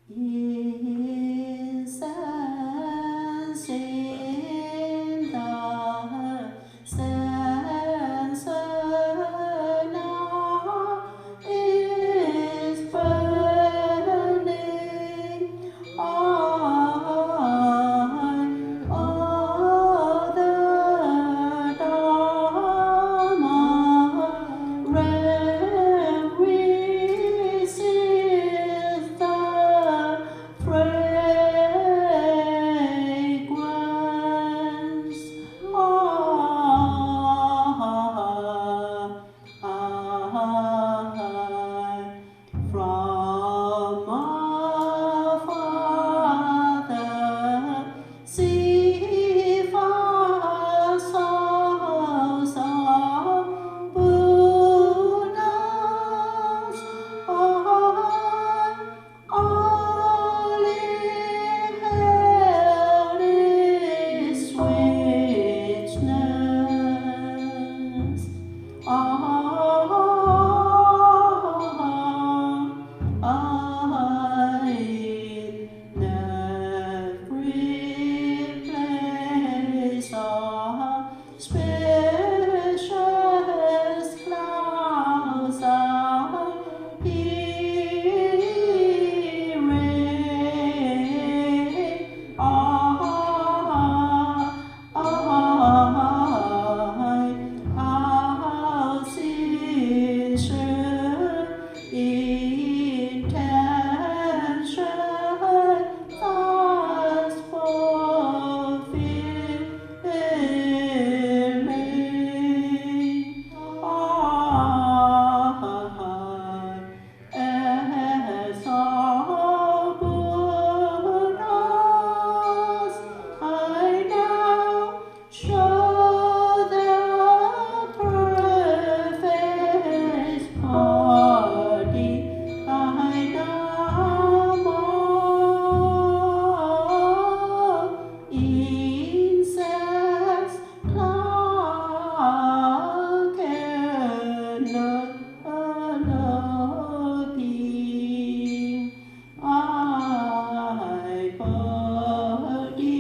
Incense in the censer now is burning on all the Dharma realm receives the fragrance. From afar, see far souls of Buddhas, all inhale this richness. In every place spacious clouds are hearing. Our sincere intention thus fulfilling. As all Buddhas, I now show their perfect body. I now more incense cloud canopy. I body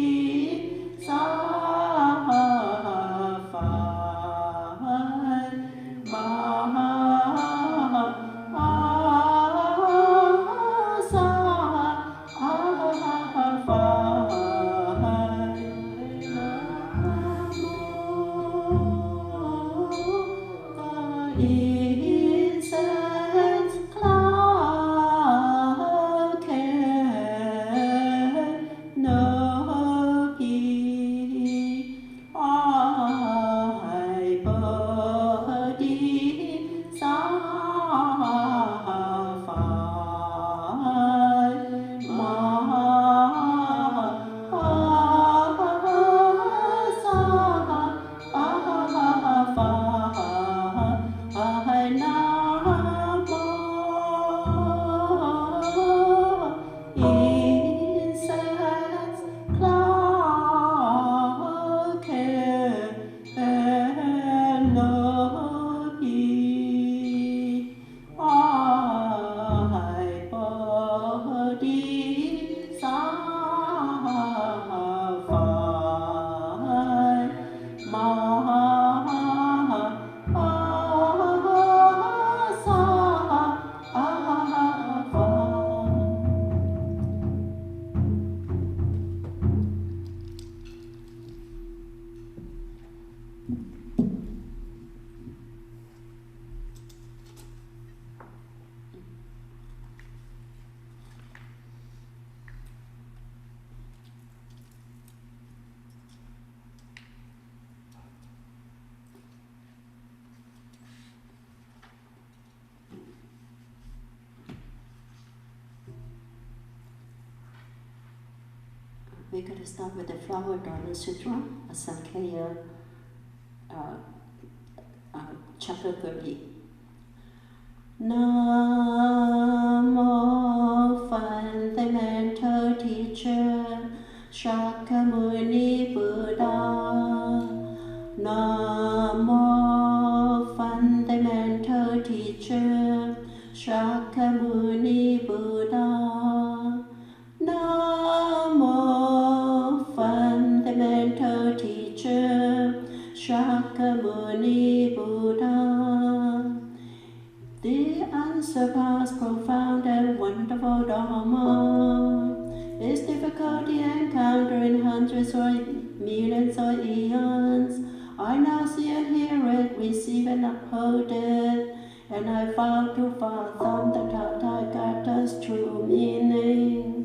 incense cloud canopy. I body incense cloud canopy. I body We're going to start with the Flower Garden Sutra, a Sankhya, chapter 30. Namo fundamental teacher, Shakyamuni Buddha. Namo fundamental teacher, Shakyamuni Buddha. hundreds or millions or eons. I now see and hear it, receive and uphold it, and I vow to fathom the Tathagata's true meaning.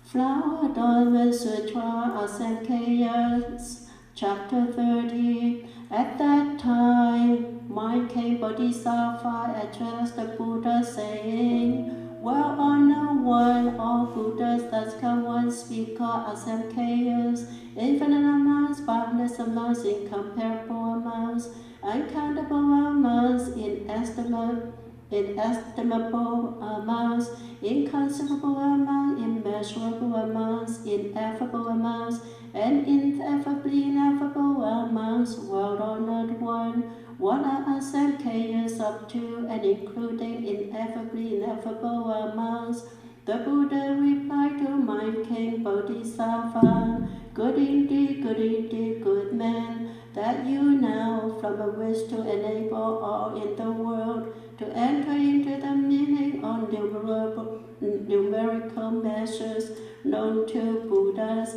Flower Adornment Sutra Asankeyas, Chapter 30. At that time, mind came Bodhisattva addressed the Buddha, saying, Well, Honored One, all Buddhas thus come one speak called Asankeyas, infinite amounts, boundless amounts, incomparable amounts, uncountable amounts, inestimable amounts, inconceivable amounts, immeasurable amounts, ineffable amounts, and ineffably ineffable amounts. Well-honored One, what are Asankeyas up to, and including ineffably ineffable amounts? The Buddha replied to my king Bodhisattva, Good indeed, good man, that you now, from a wish to enable all in the world to enter into the meaning of numerical measures known to Buddhas,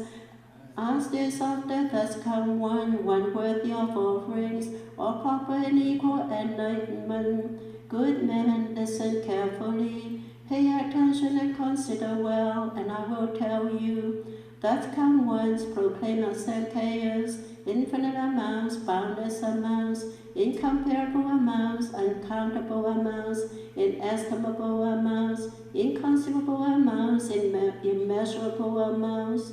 ask this of the thus come one worthy of offerings, or proper and equal enlightenment. Good man, listen carefully, pay attention and consider well, and I will tell you. Thus come ones, proclaim Asankeyas, infinite amounts, boundless amounts, incomparable amounts, uncountable amounts, inestimable amounts, inconceivable amounts, immeasurable amounts,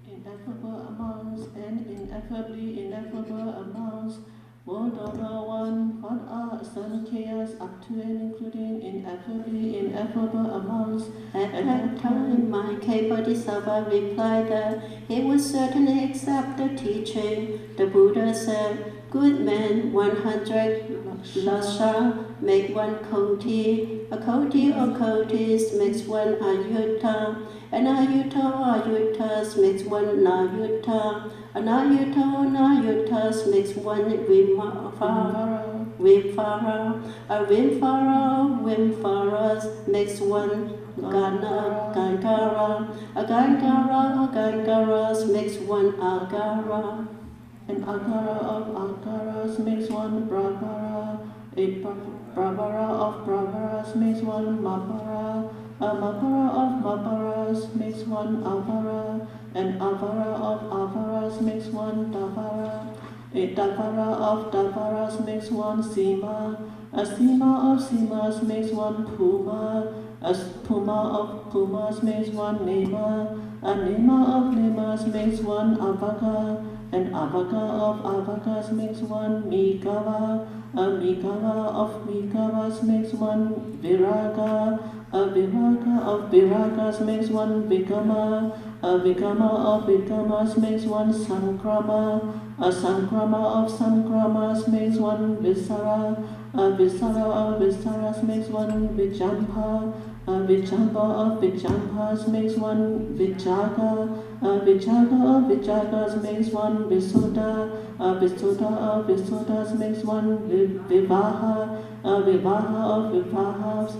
ineffable amounts, and ineffably ineffable amounts. Well-honored One, what are Asankeyas up to, and including ineffably ineffable amounts? At that time, my king Bodhisattva replied that he would certainly accept the teaching. The Buddha said, Good man, 100 lasha make one koti. A koti or kotis makes one ayutta. An ayutta or ayuttas makes one nayutta. An ayutta or nayuttas makes one vimvara. A vimvara or vimvaras makes one gangara. A gangara or gangaras makes one agara. An agara of agaras makes one brahmara. A brahmara of brahmaras makes one mapara. A mapara of maparas makes one avara. An avara of avaras makes one davara. A davara of davaras makes one sima. A sima of simas makes one puma. A puma of pumas makes one nema. A nema of nemas makes one avaga. An avaga of avagas makes one migava. A migava of migavas makes one viraga. A viraga of viragas makes one vigama. A vigama of vigamas makes one sankrama. A sankrama of sankramas makes one visara. A visara of visaras makes one vijampa. A vijampa of vijampas makes one vijaga. A vijaga of vijagas makes one visuddha. A visuddha of visuddhas makes one vivaha. A vivaha of vivahas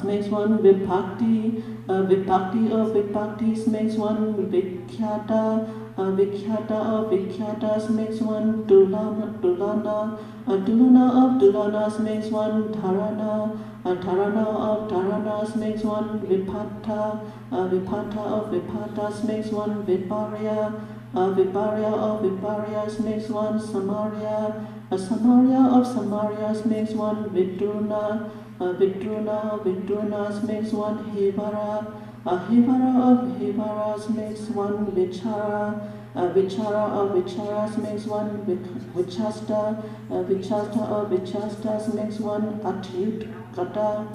makes one vibhakti. A vibhakti of vibhaktis makes one vikhyata. A vikhyata of vikhyatas makes one dulana. A dulana of dulanas makes one dharana. A dharana of dharanas makes one vipatta. A vipatta of vipattas makes one viparya. A viparya of viparyas makes one samarya. A samarya of samaryas makes one vidruna. A vidruna of vidrunas makes one hivara. A hivara of hivaras makes one vichara. A vichara of vicharas makes one vichasta. A vichasta of vichastas makes one atyutkata.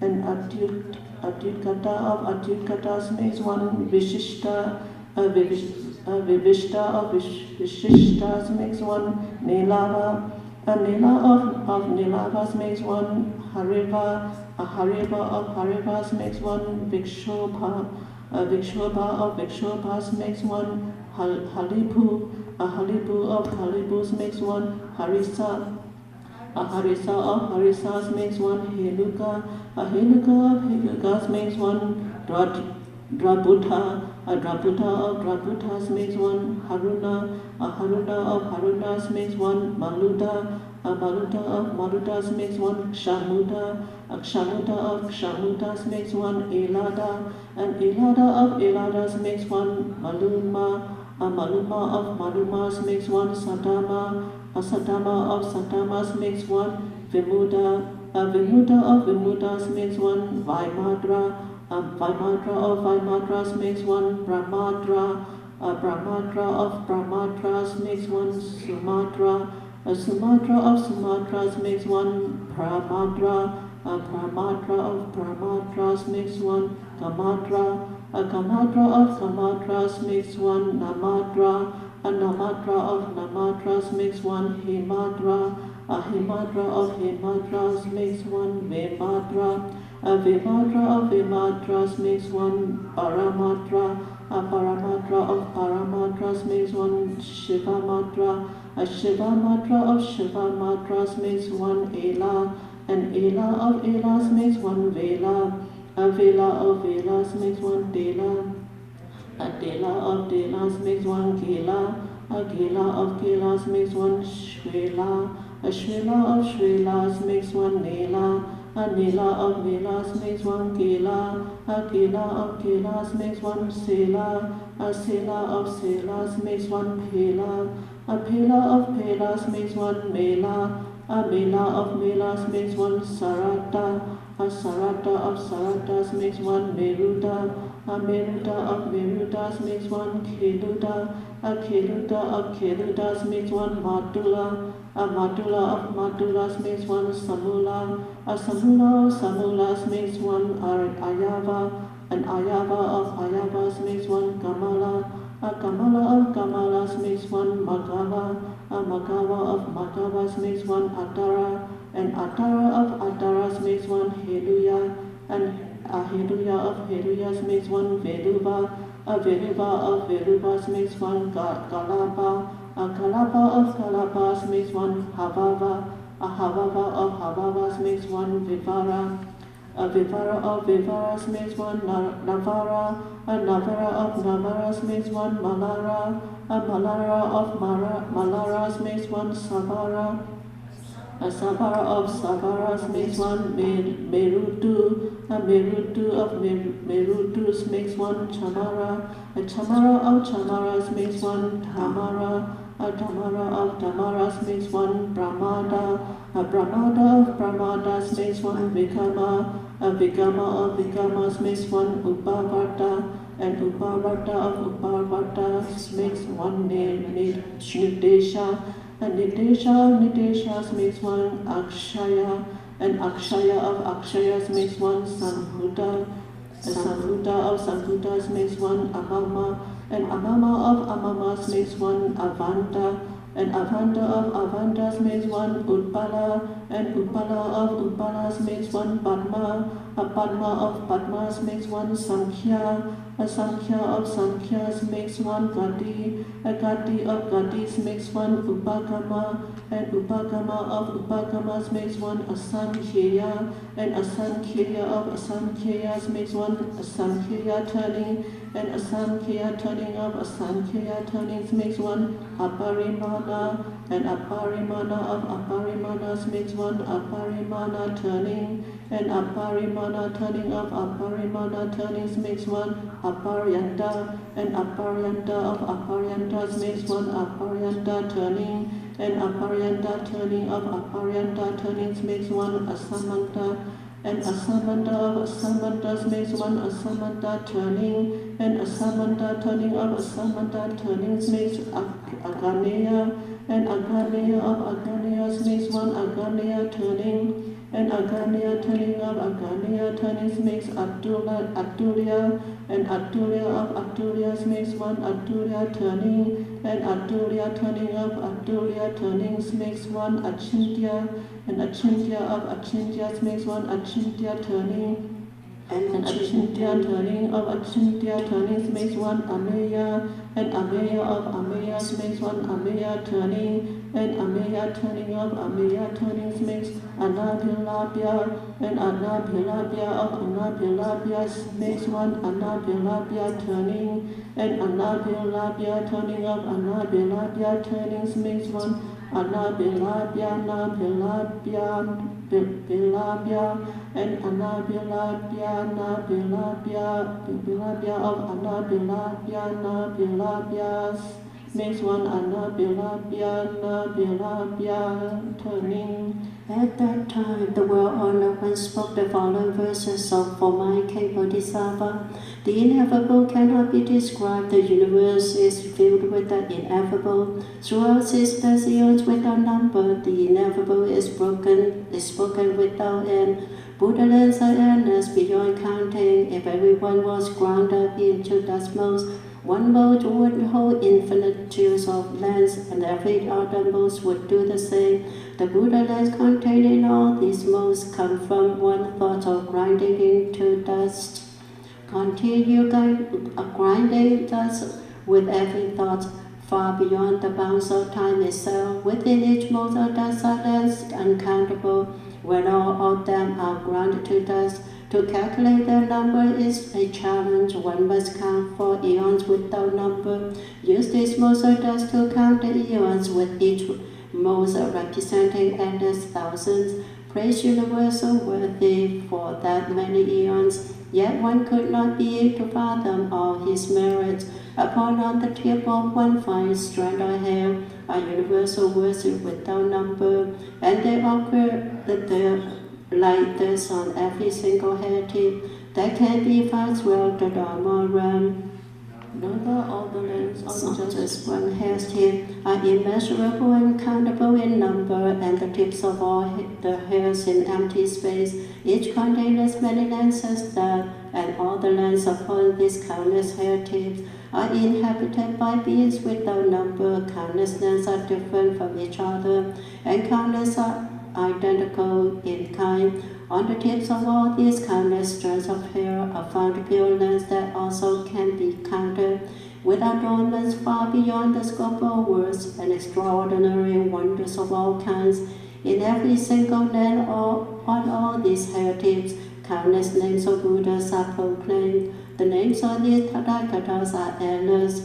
And atyutkata of atyutkatas makes one vishishta. A vivishta of vishishtas makes one nilava. A nila of nilavas makes one hariva. A hariva of harivas makes one vikshobha. A vikshobha of vikshobhas makes one halibu. A halibu of halibus makes one harisa. A harisa of harisas makes one heluka. A heluka of helukas makes one drabuta. A drabuta of drabutas makes one haruna. A haruna of harunas makes one maluda. A maluda of maludas makes one kshamuda. A kshamuda of kshamudas makes one elada. An elada of eladas makes one maluma. A maluma of malumas makes one sadama. A sadama of sadamas makes one vimuda. A vimuda of vimudas makes one vaimadra. A vaimadra of vaimadras makes one brahmadra. A brahmadra of brahmadras makes one sumatra. A sumatra of sumatras makes one pramadra. A pramadra of pramadras makes one gamadra. A gamadra of gamadras makes one namadra. A namadra of namadras makes one hemadra. A hemadra of hemadras makes one vemadra. A vemadra of vemadras makes one paramadra. A paramadra of paramadras makes one shivamadra. A shivamadra of shivamadras makes one ela. An ela of elas makes one vela. A vela of velas makes one dela. A dela of delas makes one gela. A gela of gelas makes one shvela. A shvela of shvelas makes one nela. A nela of nelas makes one gela. A gela of gelas makes one sela. A sela of selas makes one pela. A pela of pelas makes one mela. A mela of melas makes one sarata. A sarata of saratas makes one meruda. A meruda of merudas makes one keluda. A keluda of keludas makes one matula. A matula of matulas makes one samula. A samula of samulas makes one ayava. An ayava of ayavas makes one kamala. A kamala of kamalas makes one magava. A magava of magavas makes one atara. An atara of ataras makes one heluya. And a heluya of heluyas makes one veluva. A veluva of veluvas makes one kalapa. A kalapa of kalapas makes one havava. A havava of havavas makes one vivara. A vivara of vivaras makes one navara. A navara of navaras makes one malara. A malara of malaras makes one savara. A savara of savaras makes one merutu. A merutu of merutus makes one chamara. A chamara of chamaras makes one tamara. A tamara of tamaras makes one brahmada. A brahmada of brahmadas makes one vikama. A vikama of vikamas makes one upavata. And upavata of upavatas makes one nidesha. And nidesha of nideshas makes one akshaya. And akshaya of akshayas makes one samhuta. A samhuta of samhutas makes one amama. And amama of amamas makes one avanta. And avanta of avantas makes one utpala. And utpala of utpalas makes one padma. A padma of padmas makes one sankhya. A sankhya of sankhyas makes one gati. A gati of gatis makes one upagama. And upagama of upagamas makes one asankhya. And asankhya of asankhayas makes one asankhya turning. And asankhya turning of asankhya turnings makes one aparimana. And aparimana of aparimanas makes one aparimana turning. And aparimana turning of aparimana turnings makes one aparyanta. And aparyanta of aparyantas makes one aparyanta turning. And aparyanta turning of aparyanta turnings makes one asamanta. And asamanta of asamantas makes one asamanta turning. And asamanta turning of asamanta turnings makes aganeya. And aganeya of aganeyas makes one aganeya turning. And aganeya turning of aganeya turnings makes atulya. And atulya of atulyas makes one atulya turning. And atulya turning of atulya turnings makes one achintya. And achintya of achintyas makes one achintya turning. And achintya turning of achintya turnings makes one ameya. and Ameya of Ameyas makes one Ameya turning, and Ameya turning of Ameya turnings makes Anapilabhya, and Anapilabhya of Anapilabhyas makes one Anapilabhya turning, and Anapilabhya turning of Anapilabhya turnings makes one Anapilabhya, Napilabhya, Bilabhya, and Anabilabhya, Nabilabhya of Anabilabhya, Nabilabhyas makes one Anabilabhya, Nabilabhya turning. At that time, the world owner one spoke the following verses of For my King Bodhisattva. The ineffable cannot be described. The universe is filled with the ineffable. Throughout sisters eons without number, the ineffable is spoken without end. Buddha lands are endless beyond counting. If everyone was ground up into cosmos, one mode would hold infinitudes of lands, and every other mode would do the same. The Buddha lands contained in all these modes come from one thought of grinding into dust. Continue grinding thus with every thought, far beyond the bounds of time itself. Within each mode of dust are lands uncountable. When all of them are ground to dust, to calculate their number is a challenge. One must count for eons without number. Use this mode of dust to count the eons, with each mode representing endless thousands. Praise universal worthy for that many eons. Yet one could not be able to fathom all his merits. Upon on the tip of one fine strand of hair, a universal worship without number, and they occur like this on every single hair tip. That can be found well the Dharma realm. Neither all the lengths on just one hair's tip are immeasurable and countable in number, and the tips of all the hairs in empty space, each contain as many lengths as that, and all the lengths upon these countless hair tips are inhabited by beings without number. Countless lengths are different from each other, and countless are identical in kind. On the tips of all these countless strands of hair are found pure lengths that also can be counted, with adornments far beyond the scope of words, and extraordinary wonders of all kinds. In every single length on all these hair tips, countless names of Buddhas are proclaimed. The names of these Tathagatas are endless,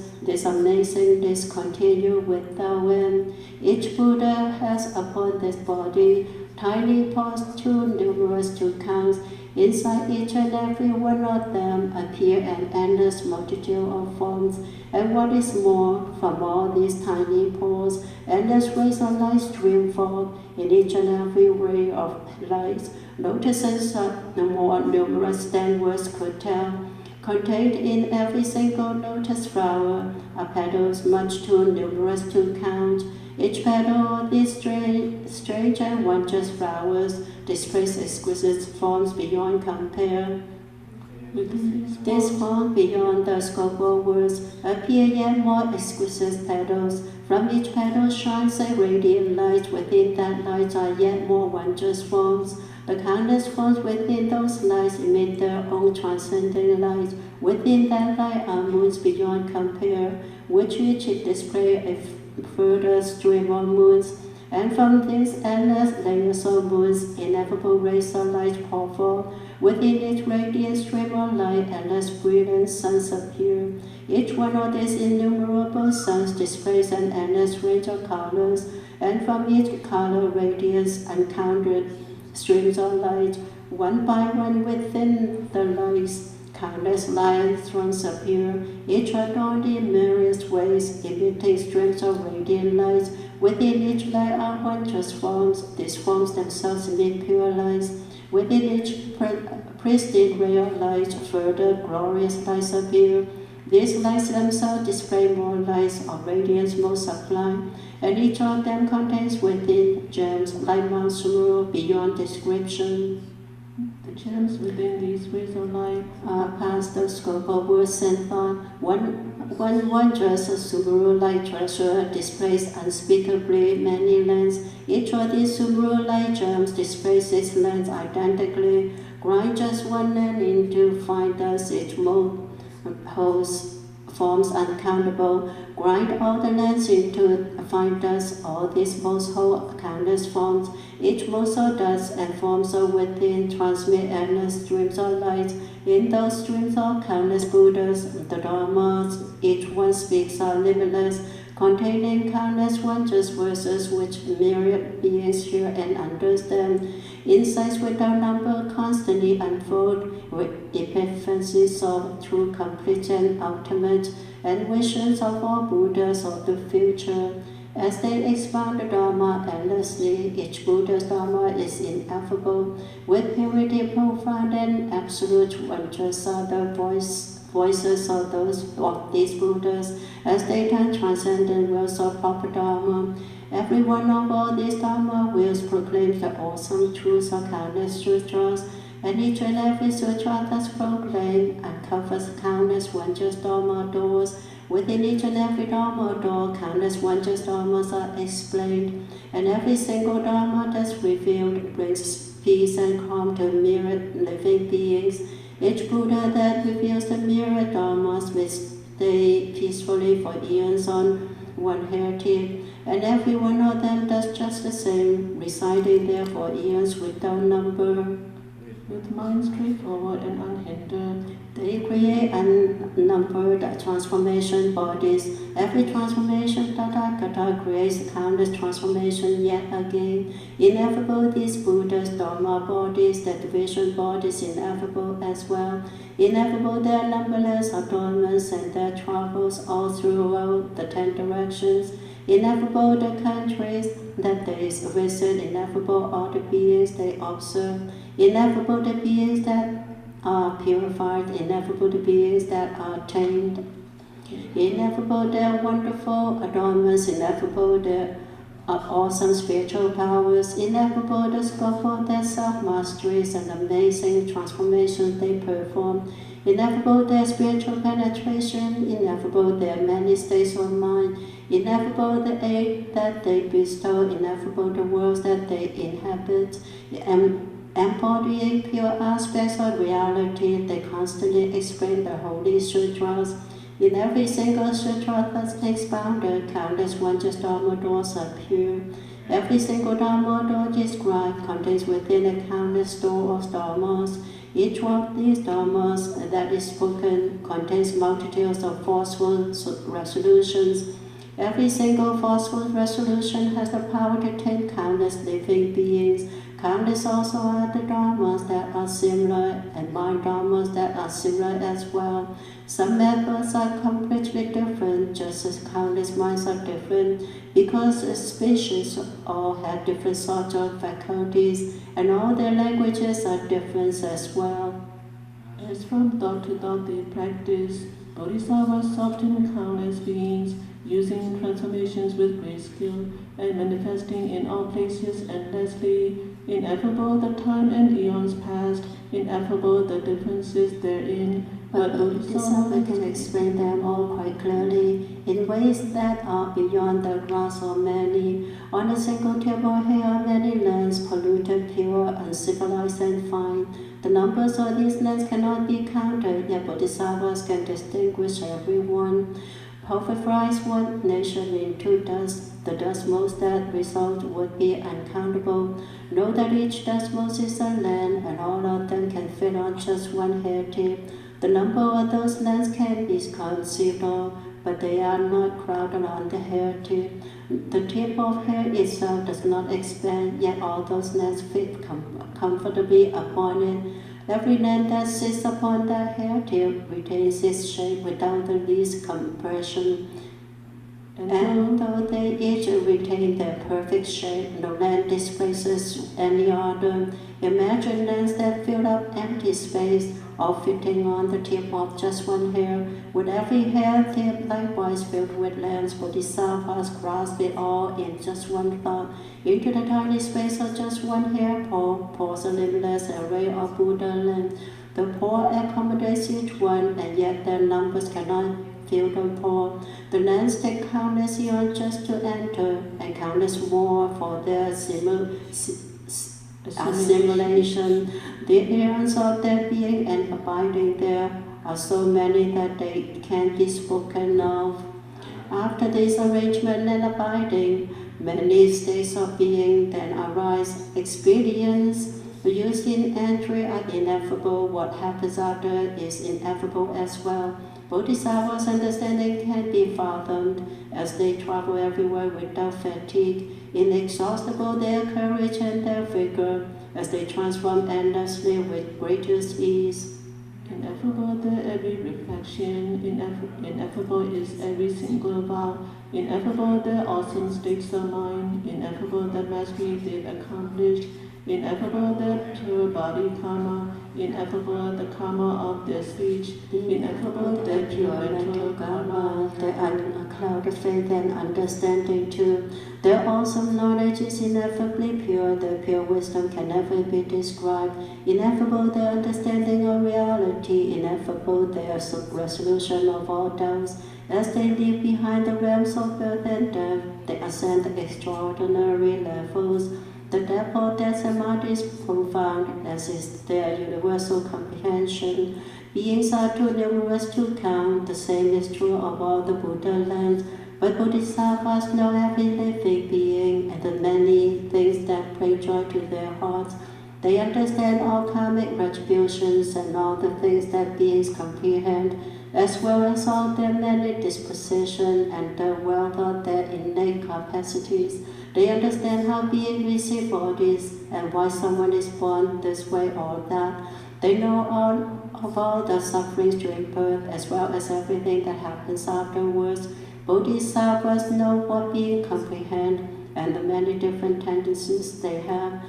amazing, discontinued without end. Each Buddha has upon this body tiny paws too numerous to count. Inside each and every one of them appear an endless multitude of forms, and what is more, from all these tiny paws, endless rays of light stream forth. In each and every ray of light, lotuses are more numerous than words could tell. Contained in every single lotus flower are petals much too numerous to count. Each petal of these strange and wondrous flowers displays exquisite forms beyond compare. These forms beyond the scope of words appear yet more exquisite petals. From each petal shines a radiant light. Within that light are yet more wondrous forms. The countless forms within those lights emit their own transcendent light. Within that light are moons beyond compare, which each display a further stream of moons. And from these endless layers of moons, ineffable rays of light pour forth. Within each radiant stream of light, endless brilliant suns appear. Each one of these innumerable suns displays an endless range of colors, and from each color radiance uncounted streams of light. One by one within the lights, countless light thrones appear, each adorned in various ways, emitting streams of radiant light. Within each light are wondrous forms. These forms themselves emit pure lights. Within each pristine ray of light, further glorious lights appear. These lights themselves display more lights of radiance most sublime, and each of them contains within gems like Mount Sumeru beyond description. The gems within these rays of light are past the scope of words and thought. One wondrous Sumeru-like treasure displays unspeakably many lands. Each of these Sumeru-like gems displays its lands identically. Grind just one land into fine dust, each mold holds forms uncountable, grind all the lands into fine dust, all these most whole countless forms, each muscle does and forms are within, transmit endless streams of light. In those streams are countless Buddhas, the Dharmas, each one speaks are limitless, containing countless wondrous verses which myriad beings hear and understand. Insights without number constantly unfold with epiphanies of true, complete and ultimate, and visions of all Buddhas of the future. As they expound the Dharma endlessly, each Buddha's Dharma is ineffable, with purity profound and absolute. Wondrous are the voices of these Buddhas, as they turn transcendent wills of proper Dharma. Every one of all these Dharma wills proclaims the awesome truths of countless sutras, and each and every sutra thus proclaimed uncovers countless wondrous Dharma doors. Within each and every Dharma door, countless wondrous Dharmas are explained, and every single Dharma that's revealed brings peace and calm to myriad living beings. Each Buddha that reveals the myriad Dharmas may stay peacefully for eons on one hairtip, and every one of them does just the same, residing there for eons without number. With mind straightforward and unhindered, they create unnumbered transformation bodies. Every transformation Tathagata creates countless transformation yet again. Ineffable these Buddhas, Dharma bodies, the division bodies ineffable as well. Ineffable their numberless adornments and their travels all throughout the 10 directions. Ineffable the countries that they visit, ineffable all the beings they observe. Ineffable the beings that are purified, ineffable the beings that are tamed. Ineffable their wonderful adornments, ineffable their awesome spiritual powers, ineffable the scope of their self-masteries and amazing transformations they perform. Ineffable their spiritual penetration, ineffable their many states of mind, ineffable the aid that they bestow, ineffable the worlds that they inhabit, embodying pure aspects of reality, they constantly explain the holy sutras. In every single sutra thus expounded, countless wondrous Dharma doors appear. Every single Dharma door described contains within a countless store of Dharmas. Each of these Dharmas that is spoken contains multitudes of forceful resolutions. Every single forceful resolution has the power to tame countless living beings. Countless also are the Dharmas that are similar, and mind Dharmas that are similar as well. Some methods are completely different, just as countless minds are different, because the species all have different sorts of faculties, and all their languages are different as well. As from thought to thought they practice, Bodhisattvas soften countless beings, using transformations with great skill, and manifesting in all places endlessly. Ineffable the time and eons past, ineffable the differences therein, but Bodhisattva can explain them all quite clearly, in ways that are beyond the grasp of many. On a single tip of hair are many lands, polluted, pure, uncivilized, and fine. The numbers of these lands cannot be counted, yet Bodhisattvas can distinguish every one. Pulverize one nation into dust, the dust motes that result would be uncountable. Know that each dust mote is a land, and all of them can fit on just one hair tip. The number of those lands can be conceived of, but they are not crowded on the hair tip. The tip of hair itself does not expand, yet all those lands fit comfortably upon it. Every land that sits upon that hair tip retains its shape without the least compression. And though they each retain their perfect shape, no land displaces any other. Imagine lands that fill up empty space, all fitting on the tip of just one hair. With every hair tip likewise filled with lands, Bodhisattvas grasp it all in just one thought. Into the tiny space of just one hair pours a limitless array of Buddha lands. The poor accommodates each one, and yet their numbers cannot fill the poor. The lands take countless eons just to enter, and countless more for their assimilation. The eons of their being and abiding there are so many that they can't be spoken of. After this arrangement and abiding, many states of being then arise. Experience used in entry are ineffable. What happens after is ineffable as well. Bodhisattvas' understanding can be fathomed as they travel everywhere without fatigue. Inexhaustible their courage and their vigor as they transform endlessly with greatest ease. Ineffable their every reflection, ineffable is every single vow, ineffable their awesome states of mind, ineffable the mastery they've accomplished, ineffable their pure body karma, ineffable the karma of their speech, ineffable their pure mental karma, their unclouded faith and understanding too. Their awesome knowledge is ineffably pure, their pure wisdom can never be described. Ineffable their understanding of reality, ineffable their resolution of all doubts. As they leave behind the realms of birth and death, they ascend extraordinary levels. The depth of their samadhi is profound, as is their universal comprehension. Beings are too numerous to count, the same is true of all the Buddha lands. But Bodhisattvas know every living being and the many things that bring joy to their hearts. They understand all karmic retributions and all the things that beings comprehend, as well as all their many dispositions and the wealth of their innate capacities. They understand how beings receive bodies and why someone is born this way or that. They know all of all the sufferings during birth, as well as everything that happens afterwards. Bodhisattvas know what beings comprehend and the many different tendencies they have.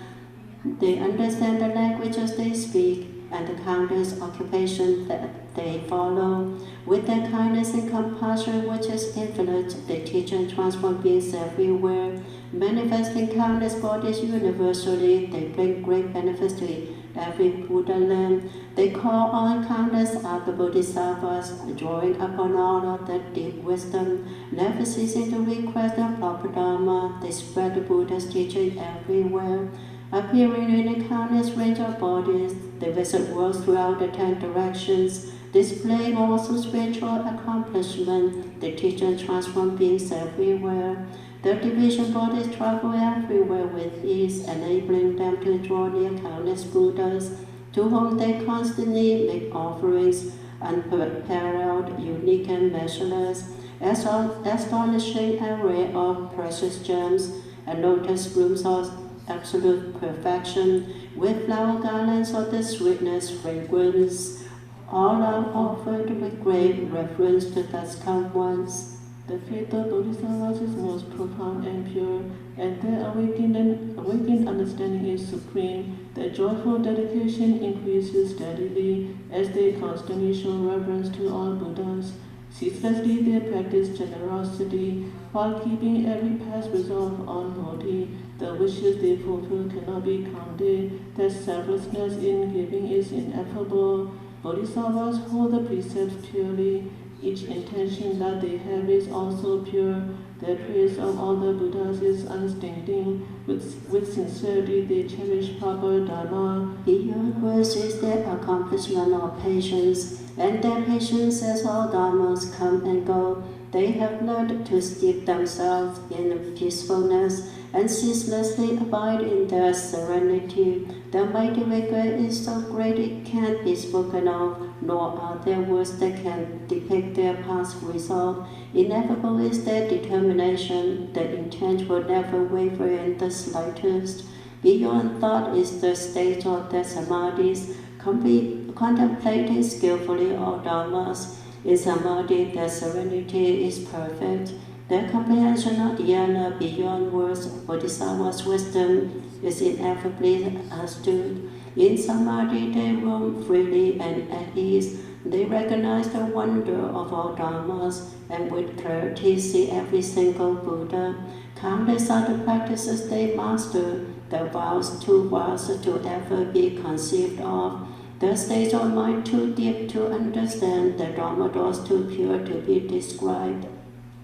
They understand the languages they speak and the countless occupations that they follow. With their kindness and compassion, which is infinite, they teach and transform beings everywhere. Manifesting countless bodies universally, they bring great benefits to every Buddha land. They call on countless other bodhisattvas, drawing upon all of their deep wisdom, never ceasing to request the proper Dharma. They spread the Buddha's teaching everywhere. Appearing in a countless range of bodies, they visit worlds throughout the 10 directions, displaying also spiritual accomplishment. They teach and transform beings everywhere. Their division bodies travel everywhere with ease, enabling them to draw near countless Buddhas, to whom they constantly make offerings, unparalleled, unique, and measureless, as astonishing array of precious gems, and lotus blooms of absolute perfection, with flower garlands of the sweetness, fragrance. All are offered with great reverence to thus come ones. The faith of Bodhisattvas is most profound and pure, and their awakened understanding is supreme. Their joyful dedication increases steadily as they constantly show reverence to all Buddhas. Ceaselessly they practice generosity, while keeping every past resolve on bodhi. The wishes they fulfill cannot be counted. Their selflessness in giving is ineffable. Bodhisattvas hold the precepts purely. Each intention that they have is also pure. Their praise of all the Buddhas is unstinting. With sincerity they cherish proper Dharma. Beyond words is their accomplishment of patience, and their patience as all Dharmas come and go. They have learned to steep themselves in peacefulness and ceaselessly abide in their serenity. Their mighty vigor is so great it can't be spoken of, nor are there words that can depict their past resolve. Ineffable is their determination. Their intent will never waver in the slightest. Beyond thought is the state of their samadhis, contemplating skillfully all dharmas. In samadhi, their serenity is perfect. Their comprehension of dhyana beyond words, bodhisattva's wisdom, is ineffably astute. In samadhi, they roam freely and at ease. They recognize the wonder of all dharmas, and with clarity see every single Buddha. Countless are the practices they master, their vows too vast to ever be conceived of. Their states of mind too deep to understand, their Dharma doors too pure to be described.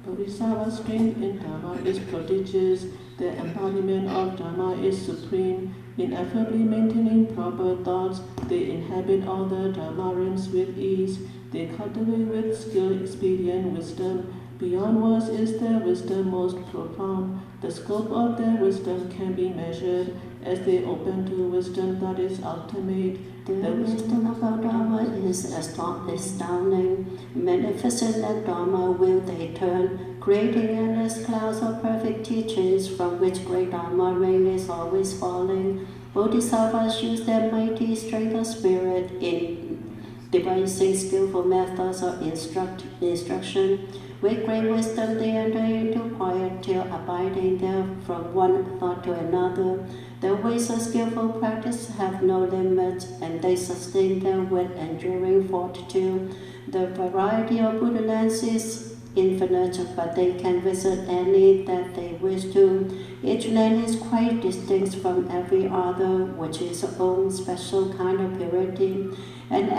Bodhisattva's strength in Dharma is prodigious. Their embodiment of Dharma is supreme. Ineffably maintaining proper thoughts, they inhabit all the Dharma realms with ease. They cultivate with skill, expedient, wisdom. Beyond words is their wisdom most profound. The scope of their wisdom can be measured as they open to wisdom that is ultimate. The wisdom of our Dharma is astounding. Magnificent and Dharma will they turn, creating endless clouds of perfect teachings from which great Dharma rain is always falling. Bodhisattvas use their mighty strength of spirit in devising skillful methods of instruction. With great wisdom they enter into quiet till abiding there from one thought to another. Their ways of skillful practice have no limits, and they sustain them with enduring fortitude. The variety of Buddha lands is infinite, but they can visit any that they wish to. Each land is quite distinct from every other, which is its own special kind of purity, and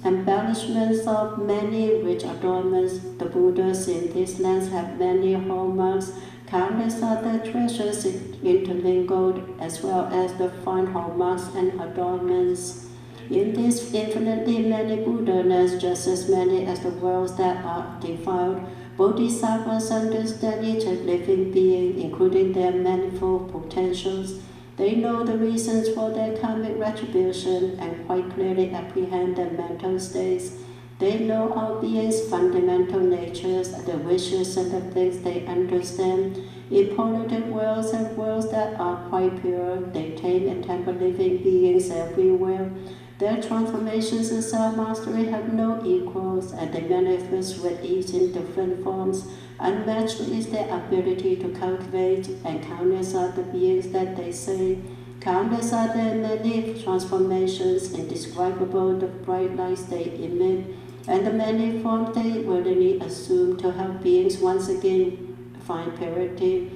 embellishments of many rich adornments. The Buddhas in these lands have many hallmarks. Countless other treasures intermingled, as well as the fine hallmarks and adornments. In these infinitely many Buddha lands, just as many as the worlds that are defiled, Bodhisattvas understand each living being, including their manifold potentials. They know the reasons for their karmic retribution and quite clearly apprehend their mental states. They know our being's fundamental natures, the wishes and the things they understand. In polluted worlds and worlds that are quite pure, they tame and temper living beings everywhere. Their transformations in self-mastery have no equals, and they manifest with each in different forms. Unmatched is their ability to cultivate, and countless are the beings that they say. Countless are their many transformations, indescribable the bright lights they emit, and the many forms they willingly assume to help beings once again find purity.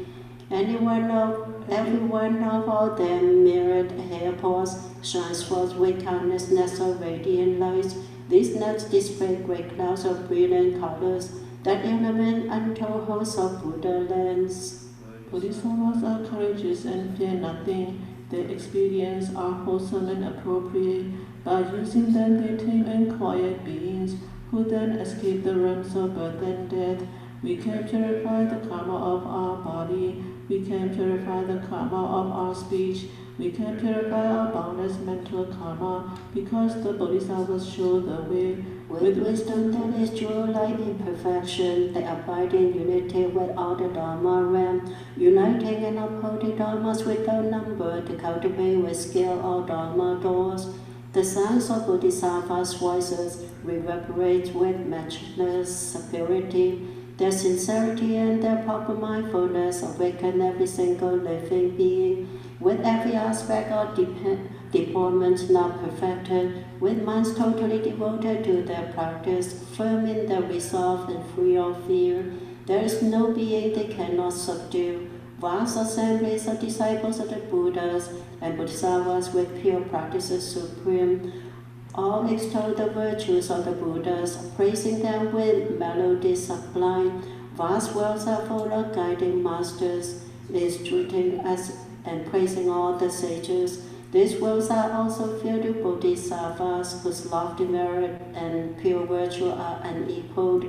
Every one of all their myriad hairpores shines forth with countless nets of radiant lights. These nets display great clouds of brilliant colors that illuminate untold hosts of Buddha lands. Bodhisattvas are courageous and fear nothing. Their experiences are wholesome and appropriate. By using them, they tame and quiet beings, who then escape the realms of birth and death. We can purify the karma of our body. We can purify the karma of our speech. We can purify our boundless mental karma, because the Bodhisattvas show the way. With wisdom that is true light in perfection, they abide in unity with all the Dharma realm, uniting and upholding Dharmas without number to cultivate with skill all Dharma doors. The sounds of Bodhisattvas' voices reverberate with matchless purity. Their sincerity and their proper mindfulness awaken every single living being. With every aspect of deportment now perfected, with minds totally devoted to their practice, firm in their resolve and free of fear, there is no being they cannot subdue. Vast assemblies of disciples of the Buddhas and Bodhisattvas with pure practices supreme, all extol the virtues of the Buddhas, praising them with melodies sublime. Vast worlds are full of guiding masters, instructing us and praising all the sages. These worlds are also filled with Bodhisattvas, whose lofty merit and pure virtue are unequaled.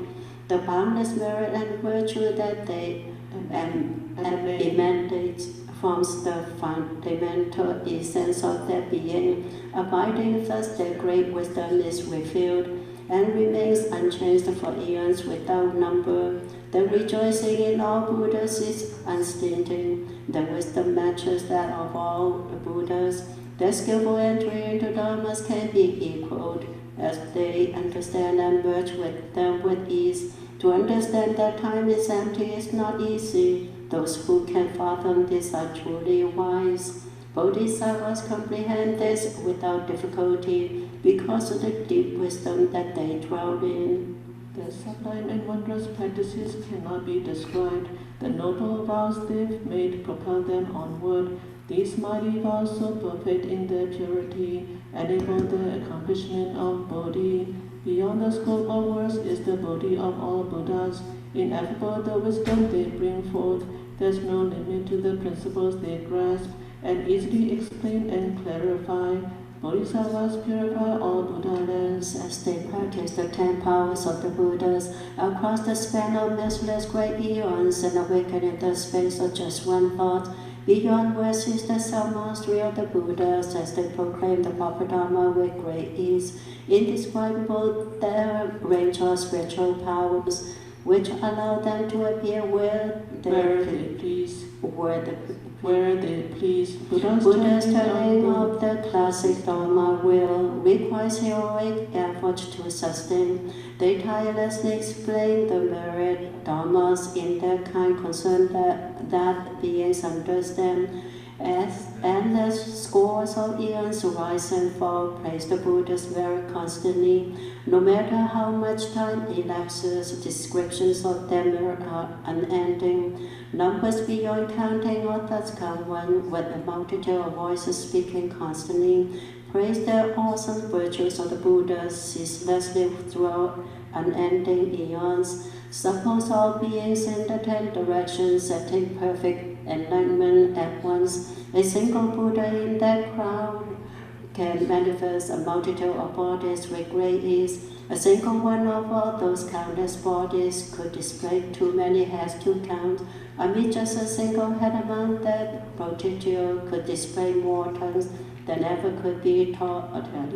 The boundless merit and virtue that they emanate forms the fundamental essence of their being. Abiding thus, their great wisdom is revealed and remains unchanged for eons without number. The rejoicing in all Buddhas is unstinting. The wisdom matches that of all the Buddhas. Their skillful entry into dharmas can be equaled, as they understand and merge with them with ease. To understand that time is empty is not easy. Those who can fathom this are truly wise. Bodhisattvas comprehend this without difficulty because of the deep wisdom that they dwell in. Their sublime and wondrous practices cannot be described. The noble vows they've made propel them onward. These mighty vows, so perfect in their purity, enable the accomplishment of Bodhi. Beyond the scope of words is the Bodhi of all Buddhas. Ineffable the wisdom they bring forth. There's no limit to the principles they grasp and easily explain and clarify. Bodhisattvas purify all Buddha lands as they practice the 10 powers of the Buddhas across the span of measureless great eons and awaken in the space of just one thought. Beyond where sees the self-mastery of the Buddhas as they proclaim the proper Dharma with great ease. Indescribable their range of spiritual powers, which allow them to appear where they please. Where they please. Buddha's telling of the classic Dharma will requires heroic effort to sustain. They tirelessly explain the myriad Dharmas in their kind concern that beings understand. As endless scores of eons rise and fall, praise the Buddhas very constantly. No matter how much time elapses, descriptions of them are unending. Numbers beyond counting or thus come one with a multitude of voices speaking constantly. Praise the awesome virtues of the Buddhas ceaselessly throughout unending eons. Suppose all beings in the 10 directions attain perfect enlightenment at once. A single Buddha in that crowd can manifest a multitude of bodies with great ease. A single one of all those countless bodies could display too many heads to count. Amid just a single head among that multitude could display more tongues than ever could be tallied.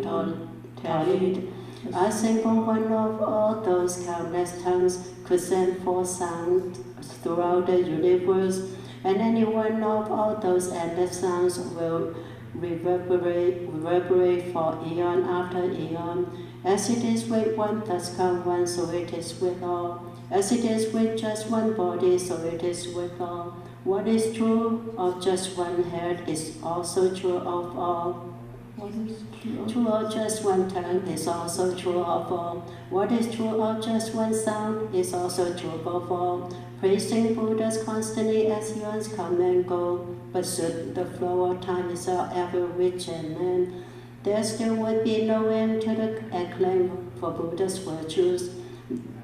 A single one of all those countless tongues could send forth sound throughout the universe, and any one of all those endless sounds will reverberate for eon after eon. As it is with one, thus come one, so it is with all. As it is with just one body, so it is with all. What is true of just one head is also true of all. What is true of just one tongue is also true of all. What is true of just one sound is also true of all. Praising Buddhas constantly as eons come and go, but should the flow of time itself ever reach an end, there still would be no end to the acclaim for Buddha's virtues.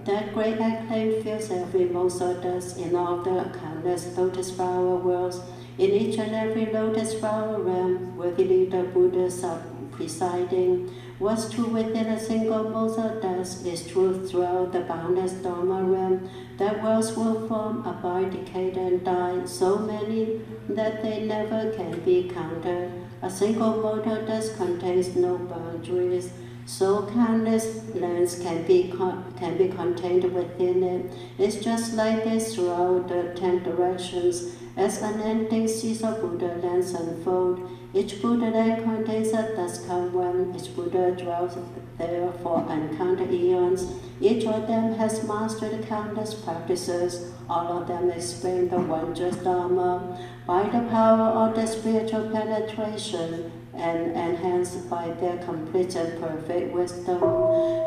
That great acclaim fills every morsel dust in all the countless lotus flower worlds. In each and every lotus flower realm, worthily the Buddhas are presiding. What's true within a single morsel dust is true throughout the boundless Dharma realm. That worlds will form, abide, decay, and die, so many that they never can be counted. A single morsel dust contains no boundaries, so countless lands can be contained within it. It's just like this throughout the 10 directions. As unending seas of Buddha lands unfold, each Buddha land contains a dust-come one. Each Buddha dwells there for uncounted eons. Each of them has mastered countless practices. All of them explain the wondrous Dharma by the power of their spiritual penetration and enhanced by their complete and perfect wisdom.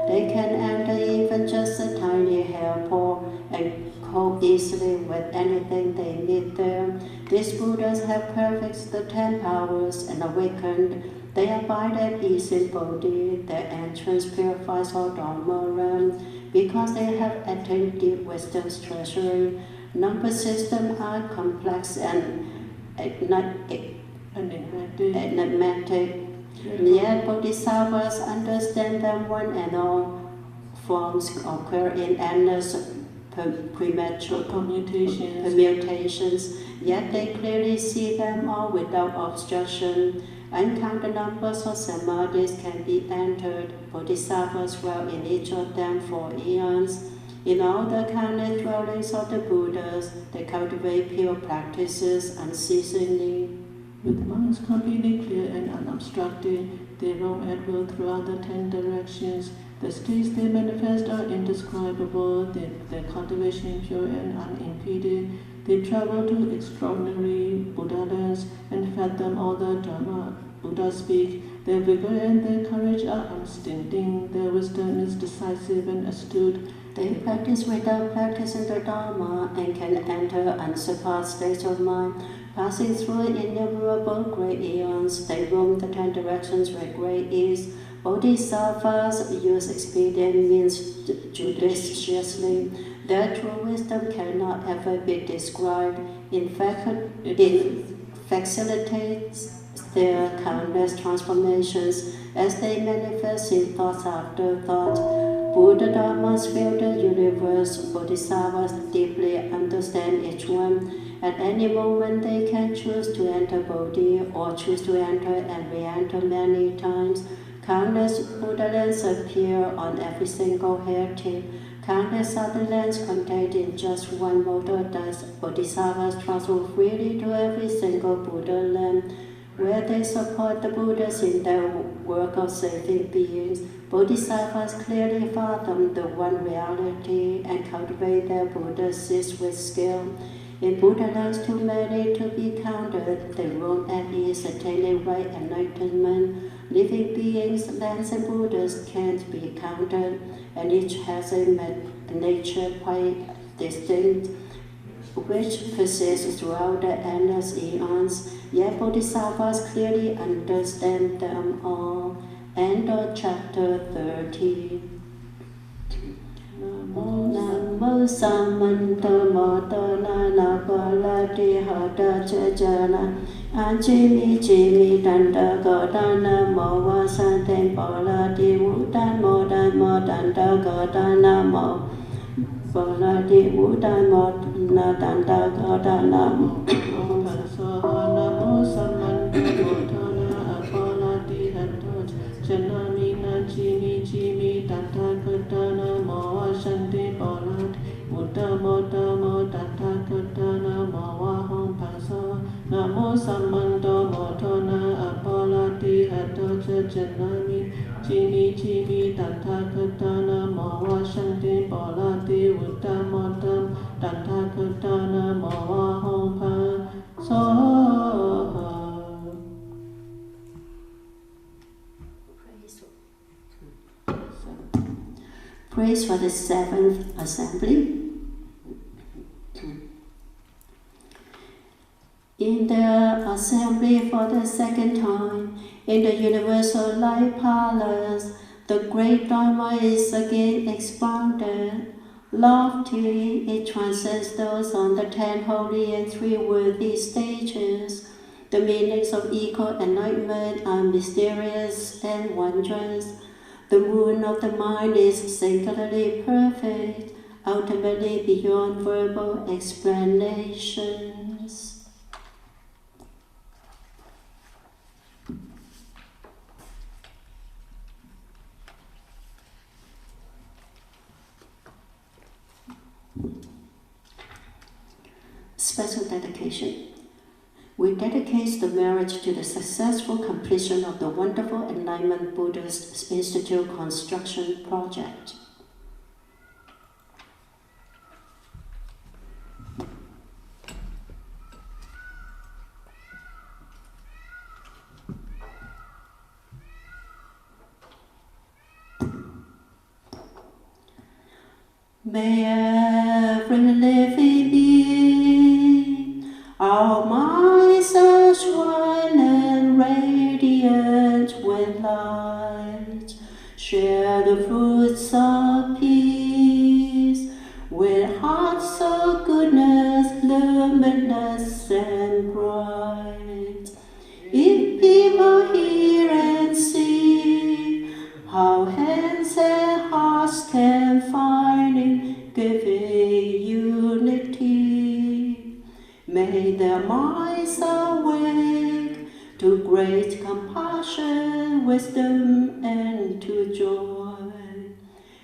They can enter even just a tiny hair pore and cope easily with anything they meet there. These Buddhas have perfected the 10 powers and awakened. They abide at ease in Bodhi. Their entrance purifies all Dharma realm because they have attained deep wisdom's treasury. Number systems are complex and enigmatic. Yet Bodhisattvas understand them one and all. Forms occur in endless permutations, yet they clearly see them all without obstruction. Uncounted numbers of samadhis can be entered. Bodhisattvas dwell in each of them for eons. In all the countless dwellings of the Buddhas, they cultivate pure practices unceasingly. With minds completely clear and unobstructed, they roam at will throughout the 10 directions. The states they manifest are indescribable, their cultivation pure and unimpeded. They travel to extraordinary Buddha lands and fathom all the Dharma Buddhas speak. Their vigor and their courage are unstinting. Their wisdom is decisive and astute. They practice without practicing the Dharma and can enter unsurpassed states of mind. Passing through innumerable great eons, they roam the 10 directions with great ease. Bodhisattvas use expedient means judiciously. Their true wisdom cannot ever be described. In fact, it facilitates There are countless transformations as they manifest in thoughts after thought. Buddha Dharmas fill the universe. Bodhisattvas deeply understand each one. At any moment they can choose to enter Bodhi or choose to enter and re-enter many times. Countless Buddha lands appear on every single hair tip. Countless other lands contained in just one motor dust. Bodhisattvas travel freely to every single Buddha land, where they support the Buddhas in their work of saving beings. Bodhisattvas clearly fathom the one reality and cultivate their Buddha seeds with skill. In Buddha lands too many to be counted, they roam at ease, attaining right enlightenment. Living beings, lands, and Buddhas can't be counted, and each has a nature quite distinct, which persists throughout the endless eons. Yet Bodhisattvas clearly understand them all. End of chapter 30. Namo Samanta Matana Napalati Hata Chajana Anjimi Jimi Danda Godana Mowa Santen Polati Wudan Modan Modanda Godana Mo Polati Wudan Modana Danda Godana Mo Namo Samanta Matana Apalati Hata Janami Jimi Jimi Danda Godana Mowa Santen Polati Wudan Danda Godana Mowa Hong Pansa Namo Samanta Matana Apalati Hata Janami Jimi Jimi Danda Godana Mowa Santen Polati Wudan Danda Godana Mowa Hong Pansa. Praise for the seventh assembly. In the assembly for the second time, in the universal light palace, the great Dharma is again expounded. Lofty, it transcends those on the 10 holy and 3 worthy stages. The meanings of equal enlightenment are mysterious and wondrous. The moon of the mind is singularly perfect, ultimately beyond verbal explanations. Special dedication. We dedicate the marriage to the successful completion of the wonderful Enlightenment Buddhist Institute construction project. May every living being, our minds are shine and radiant with light, share the fruits of peace, with hearts of goodness, luminous and bright. If people hear and see how hands and hearts can find in giving unity, may their minds awake to great compassion, wisdom, and to joy.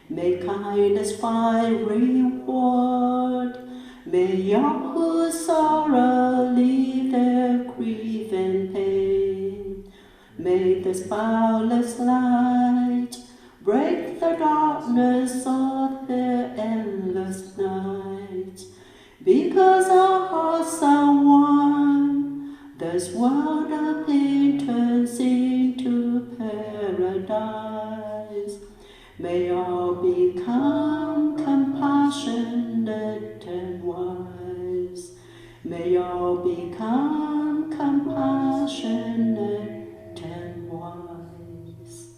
May kindness find reward. May all who sorrow leave their grief and pain. May this boundless light break the darkness of the endless night. Because our hearts are one, this world of pain turns into paradise. May all become compassionate and wise. May all become compassionate and wise.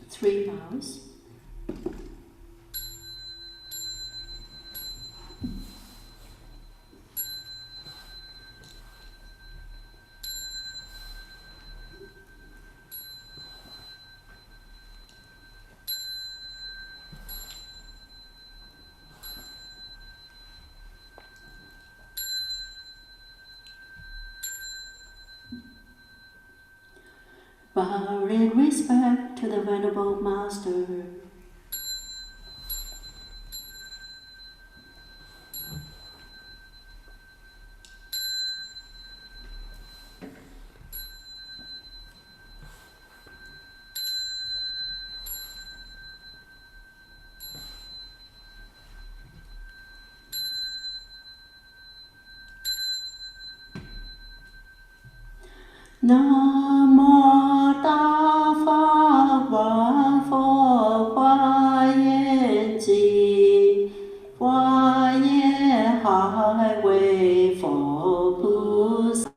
3 bows. bowing respect to the Venerable Master. Nam mô Ta Phật Vạn Phổ Hoa Ye Chi Hoa Ye Hai Huệ Phổ Bồ Sát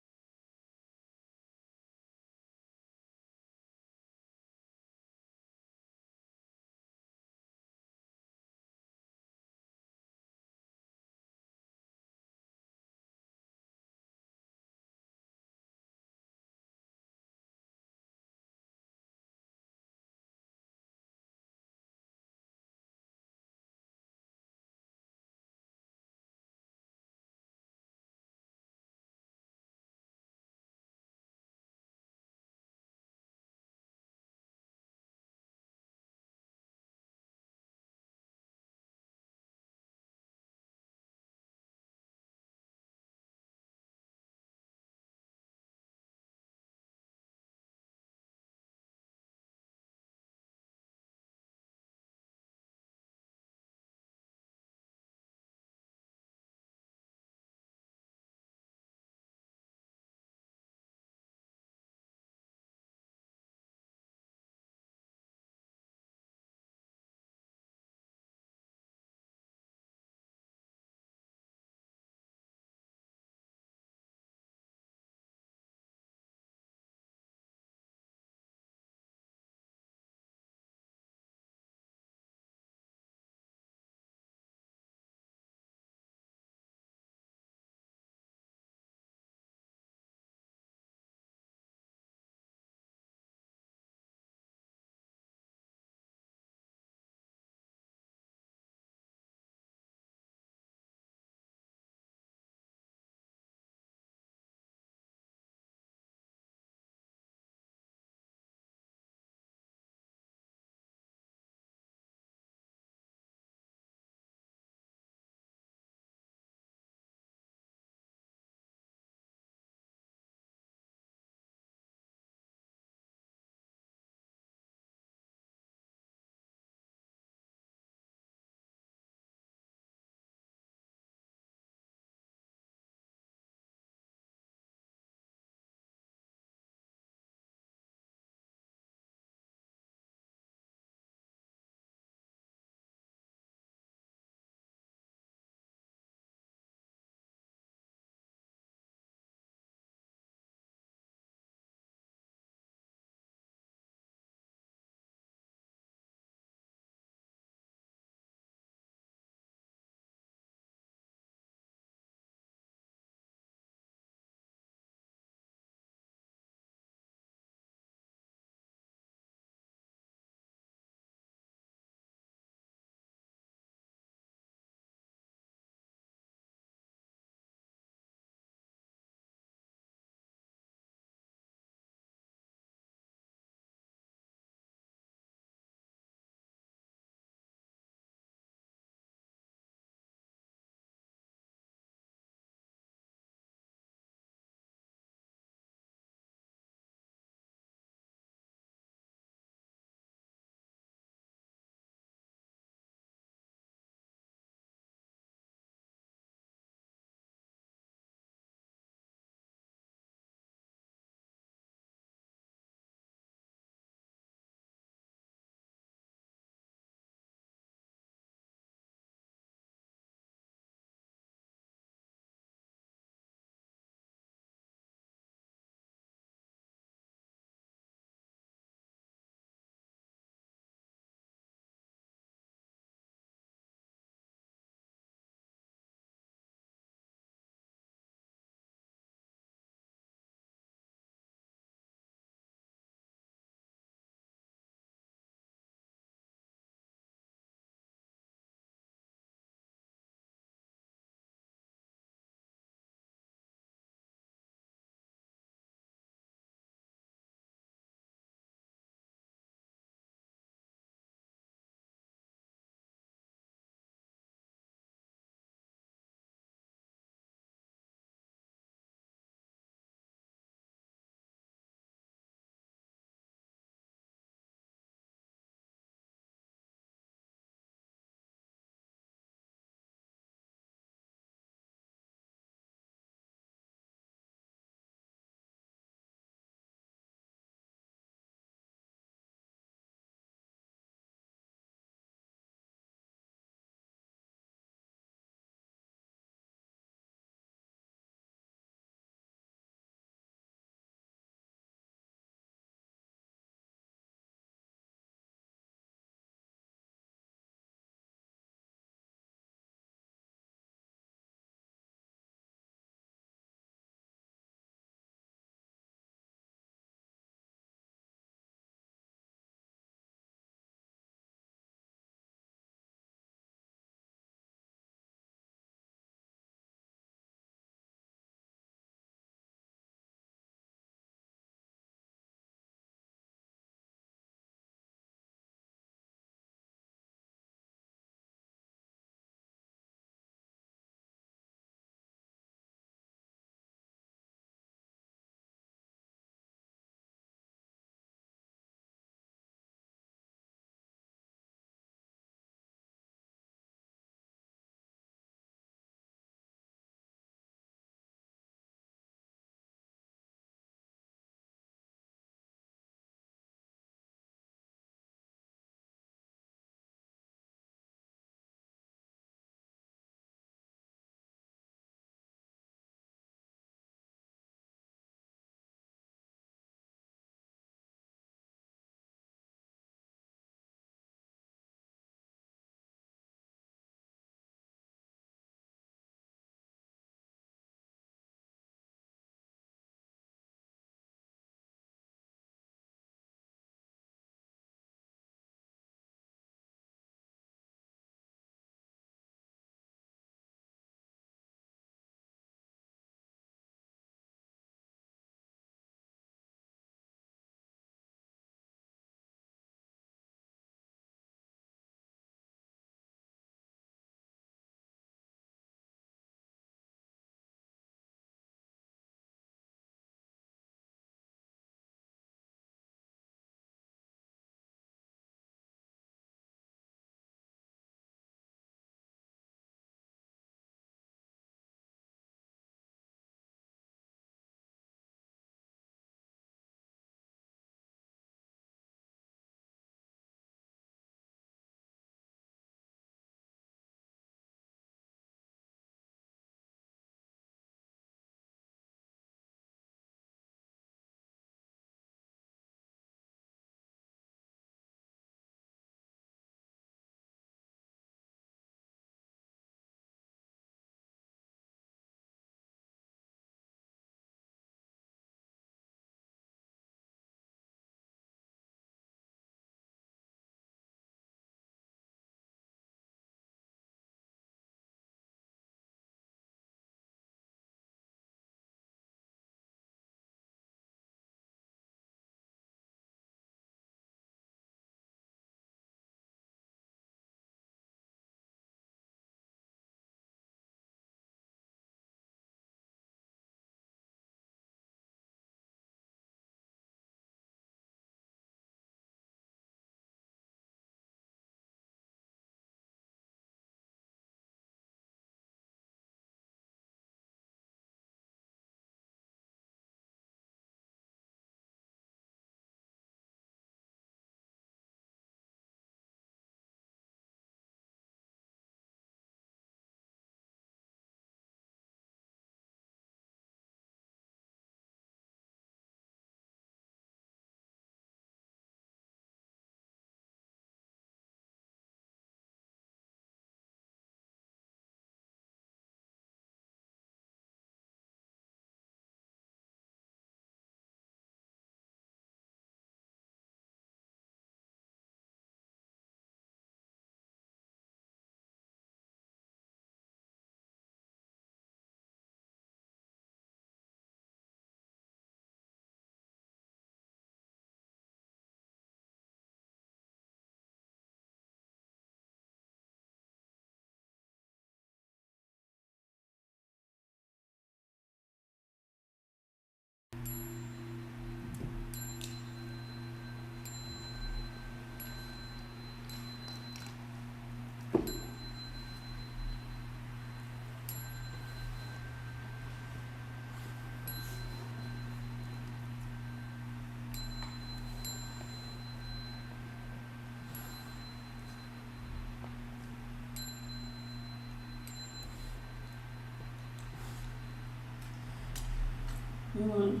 We will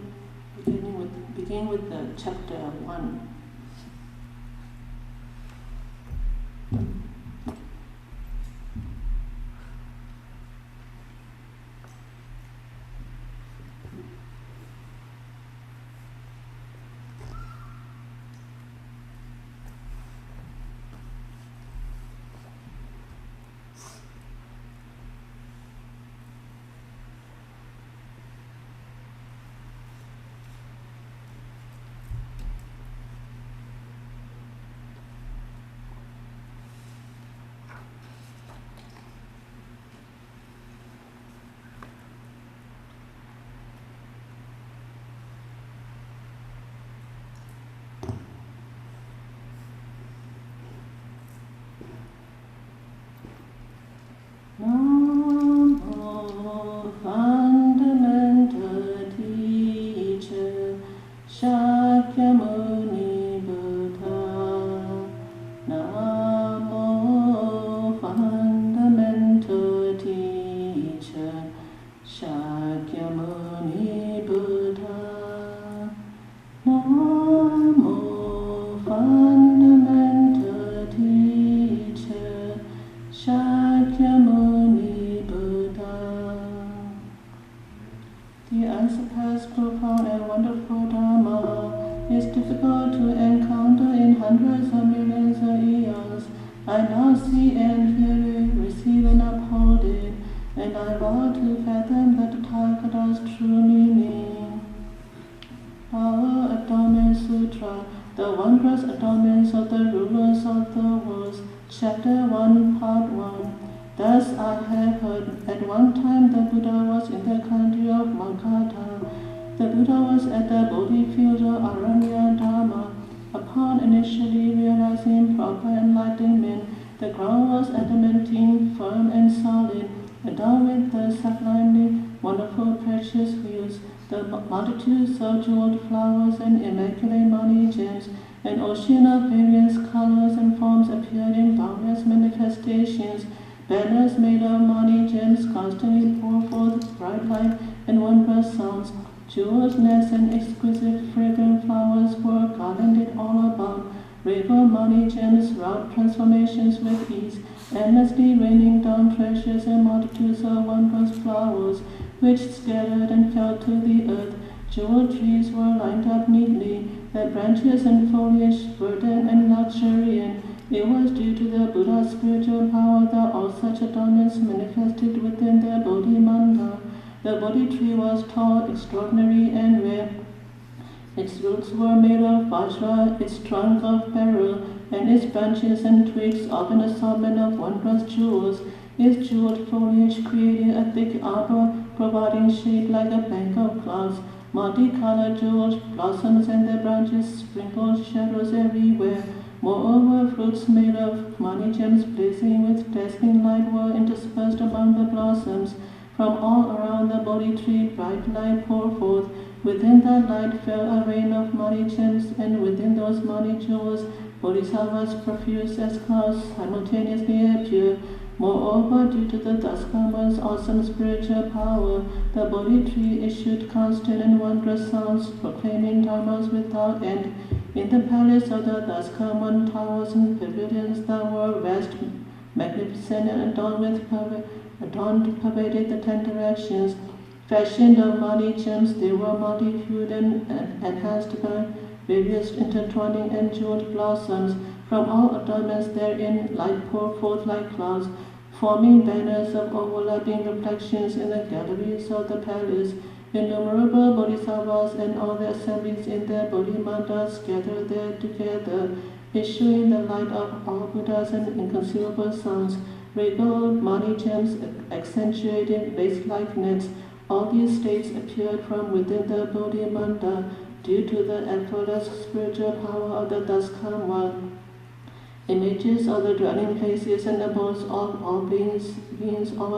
begin with the chapter 1. Namo fundamental teacher Shakyamuni Buddha. Namo fundamental teacher Shakyamuni Buddha. Namo fundamental teacher Shakyamuni Buddha. The unsurpassed, profound, and wonderful Dharma is difficult to encounter in hundreds of millions of eons. I now see and hear it, receive and uphold it, and I vow to fathom the Tathagata's true meaning. Our Atonement Sutra, the wondrous atonements of the rulers of the world, Chapter 1, Part 1. Thus I have heard, at one time the Buddha was in the country of Magadha. The Buddha was at the Bodhi field of Aranya Dharma. Upon initially realizing proper enlightenment, the ground was adamantine, firm and solid, adorned with the sublimely wonderful precious wheels, the multitudes of jeweled flowers and immaculate money gems. An ocean of various colors and forms appeared in boundless manifestations. Banners made of money gems constantly poured forth bright light and wondrous sounds. Jewels, nets, and exquisite fragrant flowers were garlanded all about. Regal money gems wrought transformations with ease, endlessly raining down treasures and multitudes of wondrous flowers, which scattered and fell to the earth. Jewel trees were lined up neatly, their branches and foliage verdant and luxuriant. It was due to the Buddha's spiritual power that all such adornments manifested within the Bodhi Manda. The Bodhi tree was tall, extraordinary, and rare. Its roots were made of vajra, its trunk of beryl, and its branches and twigs of an assortment of wondrous jewels. Its jeweled foliage created a thick arbor, providing shade like a bank of clouds. Multicolored jeweled blossoms and their branches sprinkled shadows everywhere. Moreover, fruits made of money gems blazing with dazzling light were interspersed among the blossoms. From all around the Bodhi tree bright light poured forth. Within that light fell a rain of money gems, and within those money jewels bodhisattvas profuse as clouds simultaneously appear. Moreover, due to the Daskama's awesome spiritual power, the Bodhi tree issued constant and wondrous sounds, proclaiming dharmas without end. In the palace of the Daskaman, towers and pavilions that were vast, magnificent, and adorned pervaded the 10 directions. Fashioned of money gems, they were multi-hued and enhanced by various intertwining and jeweled blossoms. From all adornments therein light poured forth like clouds, forming banners of overlapping reflections in the galleries of the palace. Innumerable bodhisattvas and all the assemblies in their bodhimandas gathered there together, issuing the light of all Buddhas and inconceivable sounds. Regal money gems accentuated lace-like nets. All these states appeared from within the bodhimanda due to the effortless spiritual power of the Daskama. Images of the dwelling places and abodes of all beings all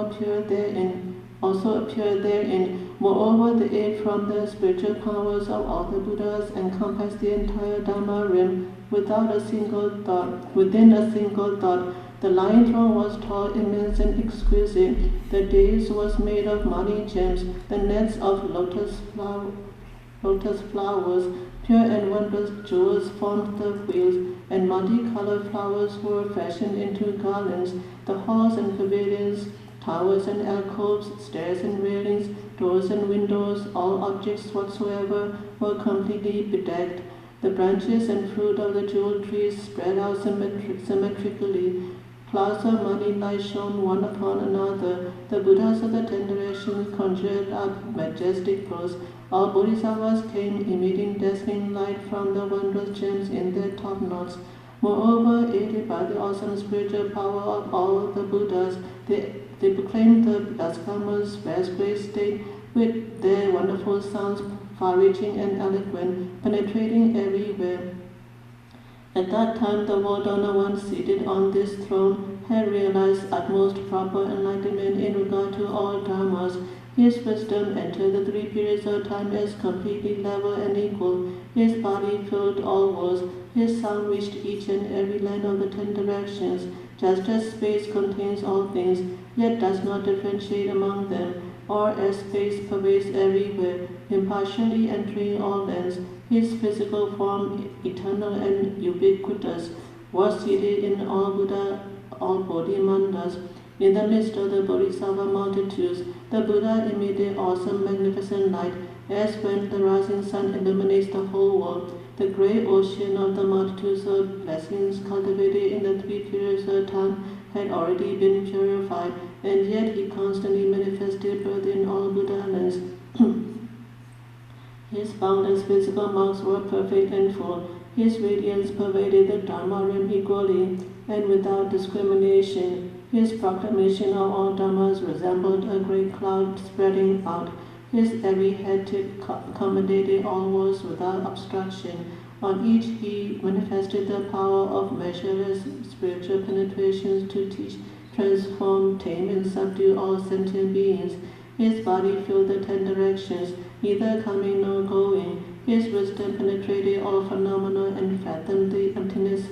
also appear therein. Moreover, the aid from the spiritual powers of all the Buddhas encompassed the entire Dharma rim within a single thought. The lion throne was tall, immense, and exquisite. The dais was made of money gems. The nets of lotus lotus flowers, pure and wondrous jewels formed the wheels, and multicolored flowers were fashioned into garlands. The halls and pavilions, towers and alcoves, stairs and railings, doors and windows, all objects whatsoever, were completely bedecked. The branches and fruit of the jewel trees spread out symmetrically. Clouds of money light shone one upon another. The Buddhas of the ten directions conjured up majestic pose. All Bodhisattvas came emitting dazzling light from the wondrous gems in their top knots. Moreover, aided by the awesome spiritual power of all the Buddhas, they proclaimed the Daskamas' vast great state with their wonderful sounds, far-reaching and eloquent, penetrating everywhere. At that time, the Vardhana one seated on this throne had realized utmost proper enlightenment in regard to all dharmas. His wisdom entered the three periods of time as completely level and equal. His body filled all worlds. His sound reached each and every land of the ten directions, just as space contains all things, yet does not differentiate among them, or as space pervades everywhere, impartially entering all lands. His physical form, eternal and ubiquitous, was seated in all Bodhimandas. In the midst of the Bodhisattva multitudes, the Buddha emitted awesome, magnificent light, as when the rising sun illuminates the whole world. The great ocean of the multitudes of blessings cultivated in the three periods of time had already been purified, and yet he constantly manifested within all Buddha lands. His boundless physical marks were perfect and full. His radiance pervaded the Dharma realm equally and without discrimination. His proclamation of all dharmas resembled a great cloud spreading out. His every head tip accommodated all worlds without obstruction. On each he manifested the power of measureless spiritual penetrations to teach, transform, tame, and subdue all sentient beings. His body filled the ten directions, neither coming nor going. His wisdom penetrated all phenomena and fathomed the emptiness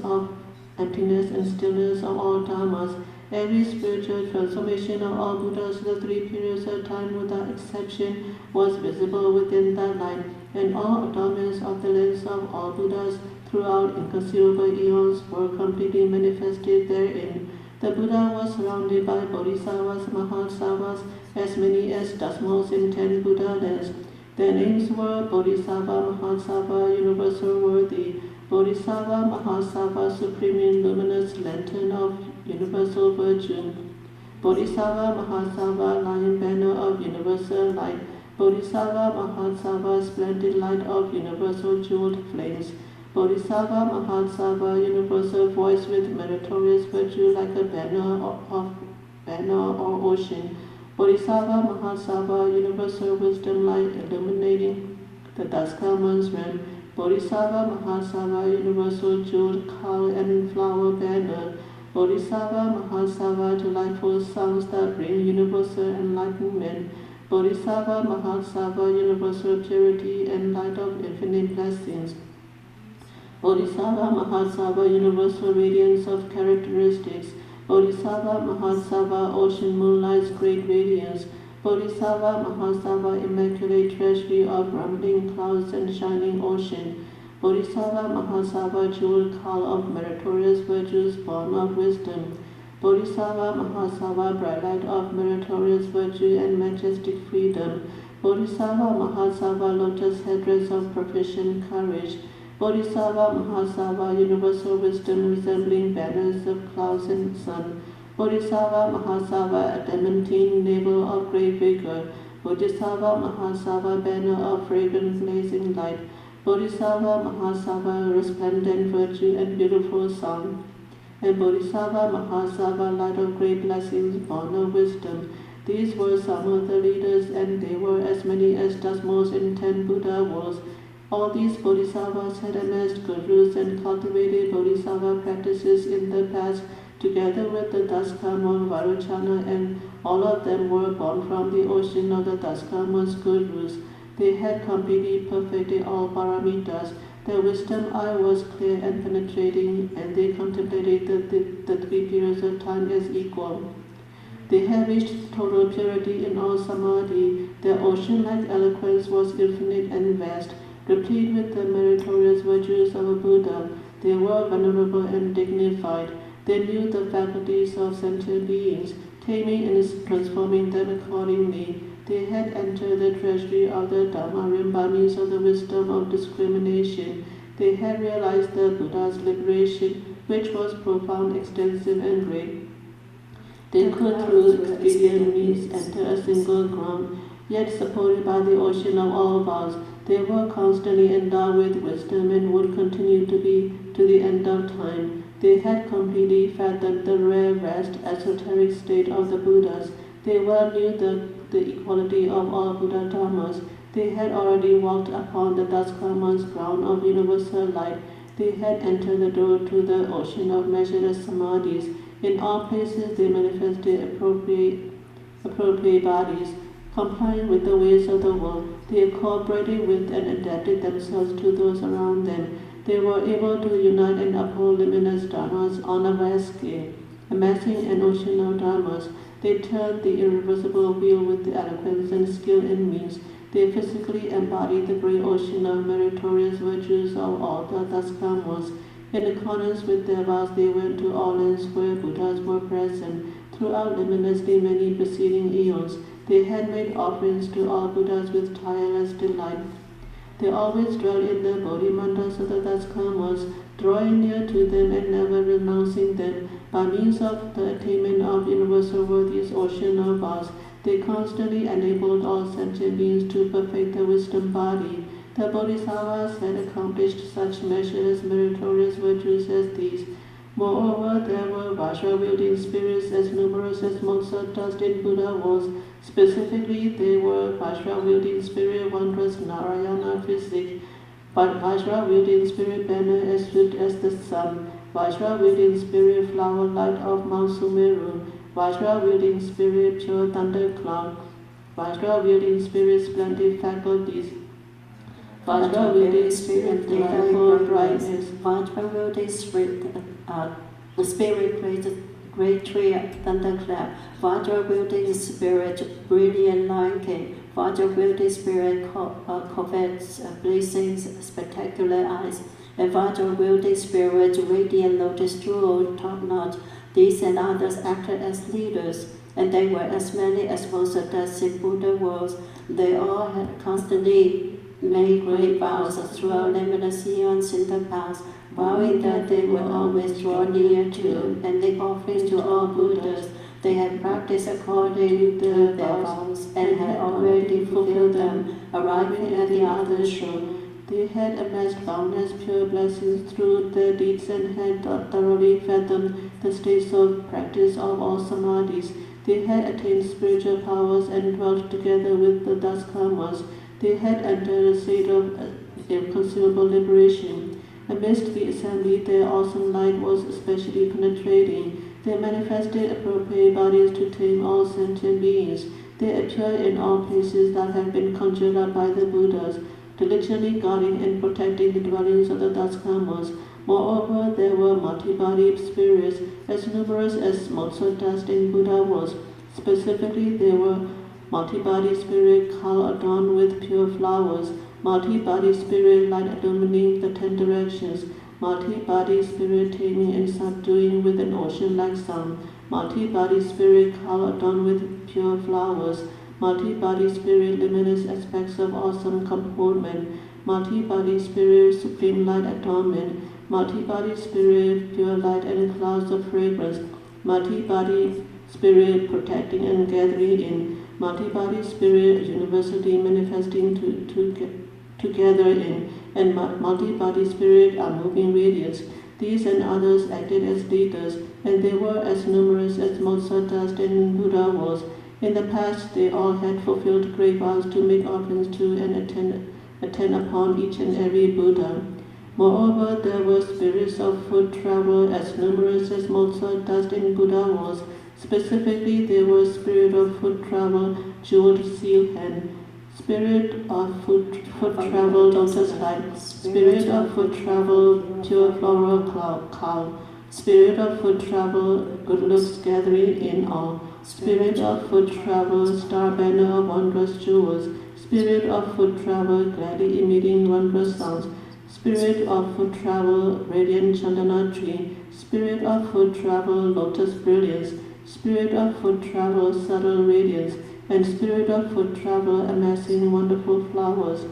and stillness of all dharmas. Every spiritual transformation of all Buddhas in the three periods of time without exception was visible within that light, and all adornments of the lands of all Buddhas throughout inconceivable eons were completely manifested therein. The Buddha was surrounded by Bodhisattvas, Mahasattvas, as many as dozens in 10 Buddha lands. Their names were Bodhisattva, Mahasattva, Universal Worthy, Bodhisattva, Mahasattva, Supreme Luminous Lantern of Universal Virtue, Bodhisattva, Mahasattva, Lion Banner of Universal Light, Bodhisattva, Mahasattva, Splendid Light of Universal Jeweled Flames, Bodhisattva, Mahasattva, Universal Voice with meritorious virtue like a banner or ocean, Bodhisattva, Mahasattva, Universal Wisdom Light illuminating the Daskaman's realm, Bodhisattva, Mahasattva, Universal Jeweled Cowl and Flower Banner, Bodhisattva, Mahasattva, delightful sounds that bring universal enlightenment, Bodhisattva, Mahasattva, universal purity and light of infinite blessings, Bodhisattva, Mahasattva, universal radiance of characteristics, Bodhisattva, Mahasattva, ocean moonlight's great radiance, Bodhisattva, Mahasattva, immaculate treasury of rumbling clouds and shining ocean, Bodhisattva, Mahasattva, jeweled cowl of meritorious virtues born of wisdom, Bodhisattva, Mahasattva, bright light of meritorious virtue and majestic freedom, Bodhisattva, Mahasattva, lotus headdress of proficient courage, Bodhisattva, Mahasattva, universal wisdom resembling banners of clouds and sun, Bodhisattva, Mahasattva, adamantine navel of great vigor, Bodhisattva, Mahasattva, banner of fragrant blazing light, Bodhisattva, Mahasattva, resplendent virtue and beautiful sound, and Bodhisattva, Mahasattva, light of great blessings, born of wisdom. These were some of the leaders, and they were as many as dozens in 10 Buddha worlds. All these Bodhisattvas had amassed gurus and cultivated Bodhisattva practices in the past, together with the Daskama Vairocana, and all of them were born from the ocean of the Daskama's gurus. They had completely perfected all paramitas. Their wisdom eye was clear and penetrating, and they contemplated the three periods of time as equal. They had reached total purity in all samadhi. Their ocean-like eloquence was infinite and vast. replete with the meritorious virtues of a Buddha. They were venerable and dignified. They knew the faculties of sentient beings, taming and transforming them accordingly. They had entered the treasury of the Dharma realm by means of the wisdom of discrimination. They had realized the Buddha's liberation, which was profound, extensive, and great. They could, through expedient means, enter a single ground, yet supported by the ocean of all vows. They were constantly endowed with wisdom and would continue to be to the end of time. They had completely fathomed the rare, vast, esoteric state of the Buddhas. They well knew the equality of all Buddha Dharmas. They had already walked upon the Daskarma's ground of universal light. They had entered the door to the ocean of measureless samadhis. In all places they manifested appropriate bodies, complying with the ways of the world. They cooperated with and adapted themselves to those around them. They were able to unite and uphold limitless dharmas on a vast scale. Amassing an ocean of dharmas, they turned the irreversible wheel with the eloquence and skill and means. They physically embodied the great ocean of meritorious virtues of all the Daskarmas. In accordance with their vows, they went to all lands where Buddhas were present. Throughout limitlessly many preceding eons, they had made offerings to all Buddhas with tireless delight. They always dwelt in the Bodhi mantras of the Daskarmas, drawing near to them and never renouncing them. By means of the attainment of universal worthi's ocean of vows, they constantly enabled all sentient beings to perfect the wisdom body. The Bodhisattvas had accomplished such measureless meritorious virtues as these. Moreover, there were Vajra-wielding spirits as numerous as motes of dust in Buddha was. Specifically, they were Vajra-wielding spirit wondrous Narayana physic, but Vajra-wielding spirit banner as swift as the sun, Vajra-wielding spirit flower light of Mount Sumeru, Vajra-wielding spirit pure thundercloud, Vajra-wielding spirit splendid faculties, Vajra-wielding spirit delightful brightness, Vajra-wielding spirit great tree thunderclap, Vajra-wielding spirit brilliant lion, Vajra-wielding spirit covets blazing spectacular eyes, and Vajra-wielding spirit radiant lotus jewel top-notch. These and others acted as leaders, and they were as many as most of the in Buddha worlds. They all had constantly made great vows throughout limitless eons in the past, vowing that they would always draw near to and make offerings to all Buddhas. They had practiced according to their vows and had already fulfilled them, arriving at the other shore. They had amassed boundless pure blessings through their deeds and had thoroughly fathomed the states of practice of all samadhis. They had attained spiritual powers and dwelt together with the Daskarmas. They had entered a state of inconceivable liberation. Amidst the assembly, their awesome light was especially penetrating. They manifested appropriate bodies to tame all sentient beings. They appeared in all places that had been conjured up by the Buddhas, diligently guarding and protecting the dwellings of the Daskarmas. Moreover, there were multi-bodied spirits as numerous as motes of dust in Buddha was. Specifically, there were multi-bodied spirit cow adorned with pure flowers, multi-bodied spirit light illumining the 10 directions, multi-bodied spirit taming and subduing with an ocean-like sound, multi-bodied spirit cow adorned with pure flowers, multi-bodied spirit limitless aspects of awesome comportment, multi-bodied spirit supreme light adornment, multi-bodied spirit pure light and clouds of fragrance, multi-bodied spirit protecting and gathering in, multi-bodied spirit universally manifesting together in, and multi-bodied spirit are moving radiance. These and others acted as leaders, and they were as numerous as motes of dust in Buddha was. In the past, they all had fulfilled great vows to make offerings to and attend upon each and every Buddha. Moreover, there were spirits of foot travel as numerous as motes of dust in Buddha was. Specifically, there were spirit of foot travel, jeweled seal hand, spirit of foot travel, lotus light, spirit of foot travel, pure floral cow, spirit of foot travel, good looks gathering in all, spirit of foot travel, star banner of wondrous jewels, Spirit of foot travel, gladly emitting wondrous sounds. Spirit of foot travel, radiant chandana tree. Spirit of foot travel, lotus brilliance. Spirit of foot travel, subtle radiance. And spirit of foot travel, amassing wonderful flowers.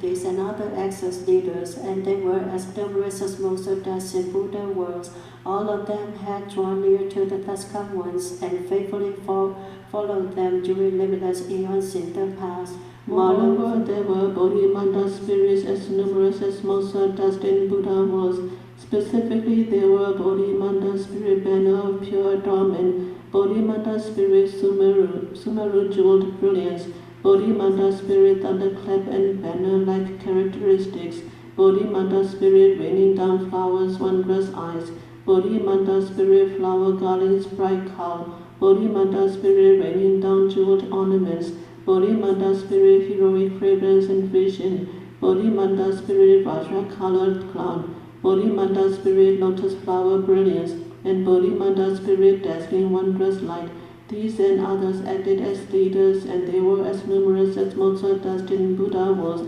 These and other access leaders, and they were as numerous as most of the Buddha worlds. All of them had drawn near to the thus come ones and faithfully followed them during limitless eons in the past. Moreover, there were Bodhimanda spirits as numerous as most of the Buddha worlds. Specifically, there were Bodhimanda spirit banner of pure adornment, Bodhimanda spirit Sumeru jeweled brilliance, Bodhimanda spirit thunderclap and banner-like characteristics, Bodhimanda spirit raining down flowers, wondrous eyes, Bodhimanda spirit flower garlands, bright cowl, Bodhimanda spirit raining down jeweled ornaments, Bodhimanda spirit heroic fragrance and vision, Bodhimanda spirit Vajra-colored cloud, Bodhimanda spirit lotus flower brilliance, and Bodhimanda spirit dazzling wondrous light. These and others acted as leaders, and they were as numerous as Mozart in Buddha was.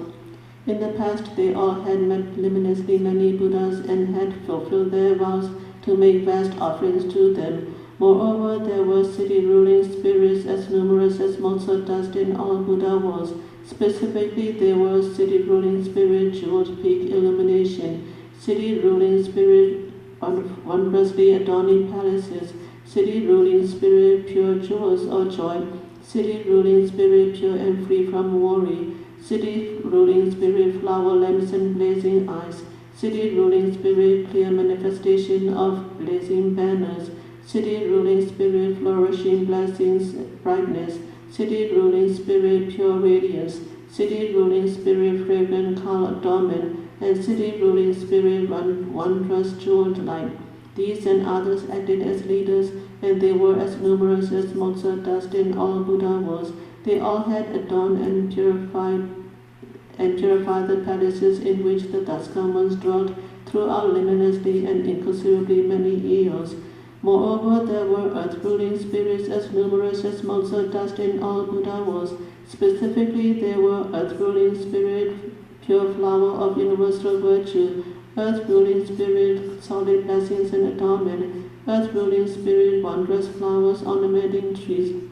In the past, they all had met luminously many Buddhas and had fulfilled their vows to make vast offerings to them. Moreover, there were city-ruling spirits as numerous as Mozart in all Buddha was. Specifically, there were city-ruling spirit jeweled peak illumination, city-ruling spirit wondrously adorning palaces, city-ruling spirit pure jewels or joy, city-ruling spirit pure and free from worry, city-ruling spirit flower lamps and blazing eyes, city-ruling spirit clear manifestation of blazing banners, city-ruling spirit flourishing blessings brightness, city-ruling spirit pure radiance, city-ruling spirit fragrant color adornment, and city-ruling spirit wondrous jeweled light. These and others acted as leaders, and they were as numerous as Mozart in all Buddha was. They all had adorned and purified the palaces in which the Daskamans dwelt throughout luminously and inconceivably many eons. Moreover, there were earth-ruling spirits as numerous as Mozart in all Buddha was. Specifically, there were earth-ruling spirit, pure flower of universal virtue, earth-ruling spirit, solid blessings and adornment, earth-ruling spirit, wondrous flowers ornamenting trees,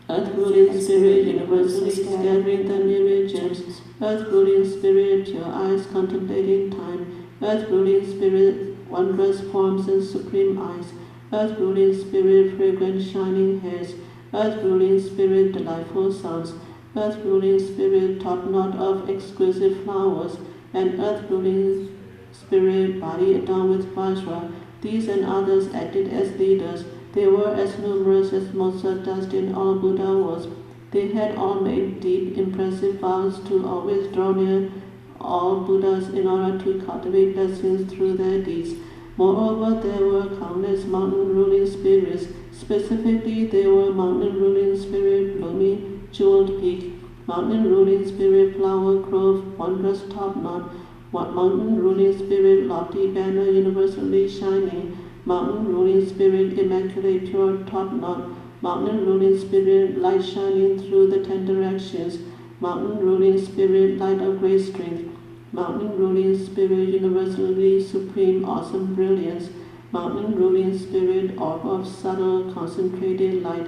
earth-ruling spirit, universally scattering the myriad gems, earth-ruling spirit, pure eyes contemplating time, earth-ruling spirit, wondrous forms and supreme eyes, earth-ruling spirit, fragrant shining hairs, earth-ruling spirit, delightful sounds, earth-ruling spirit, top knot of exquisite flowers, and earth-ruling spirit, body adorned with Vajra. These and others acted as leaders. They were as numerous as Mozart in all Buddha was. They had all made deep, impressive vows to always draw near all Buddhas in order to cultivate blessings through their deeds. Moreover, there were countless mountain-ruling spirits. Specifically, there were mountain-ruling spirit, blooming jeweled peak, mountain-ruling spirit, flower grove, wondrous top knot, mountain-ruling spirit, lofty banner, universally shining, mountain-ruling spirit, immaculate pure top knot, mountain-ruling spirit, light shining through the 10 directions, mountain-ruling spirit, light of great strength, mountain-ruling spirit, universally supreme, awesome brilliance, mountain-ruling spirit, orb of subtle, concentrated light,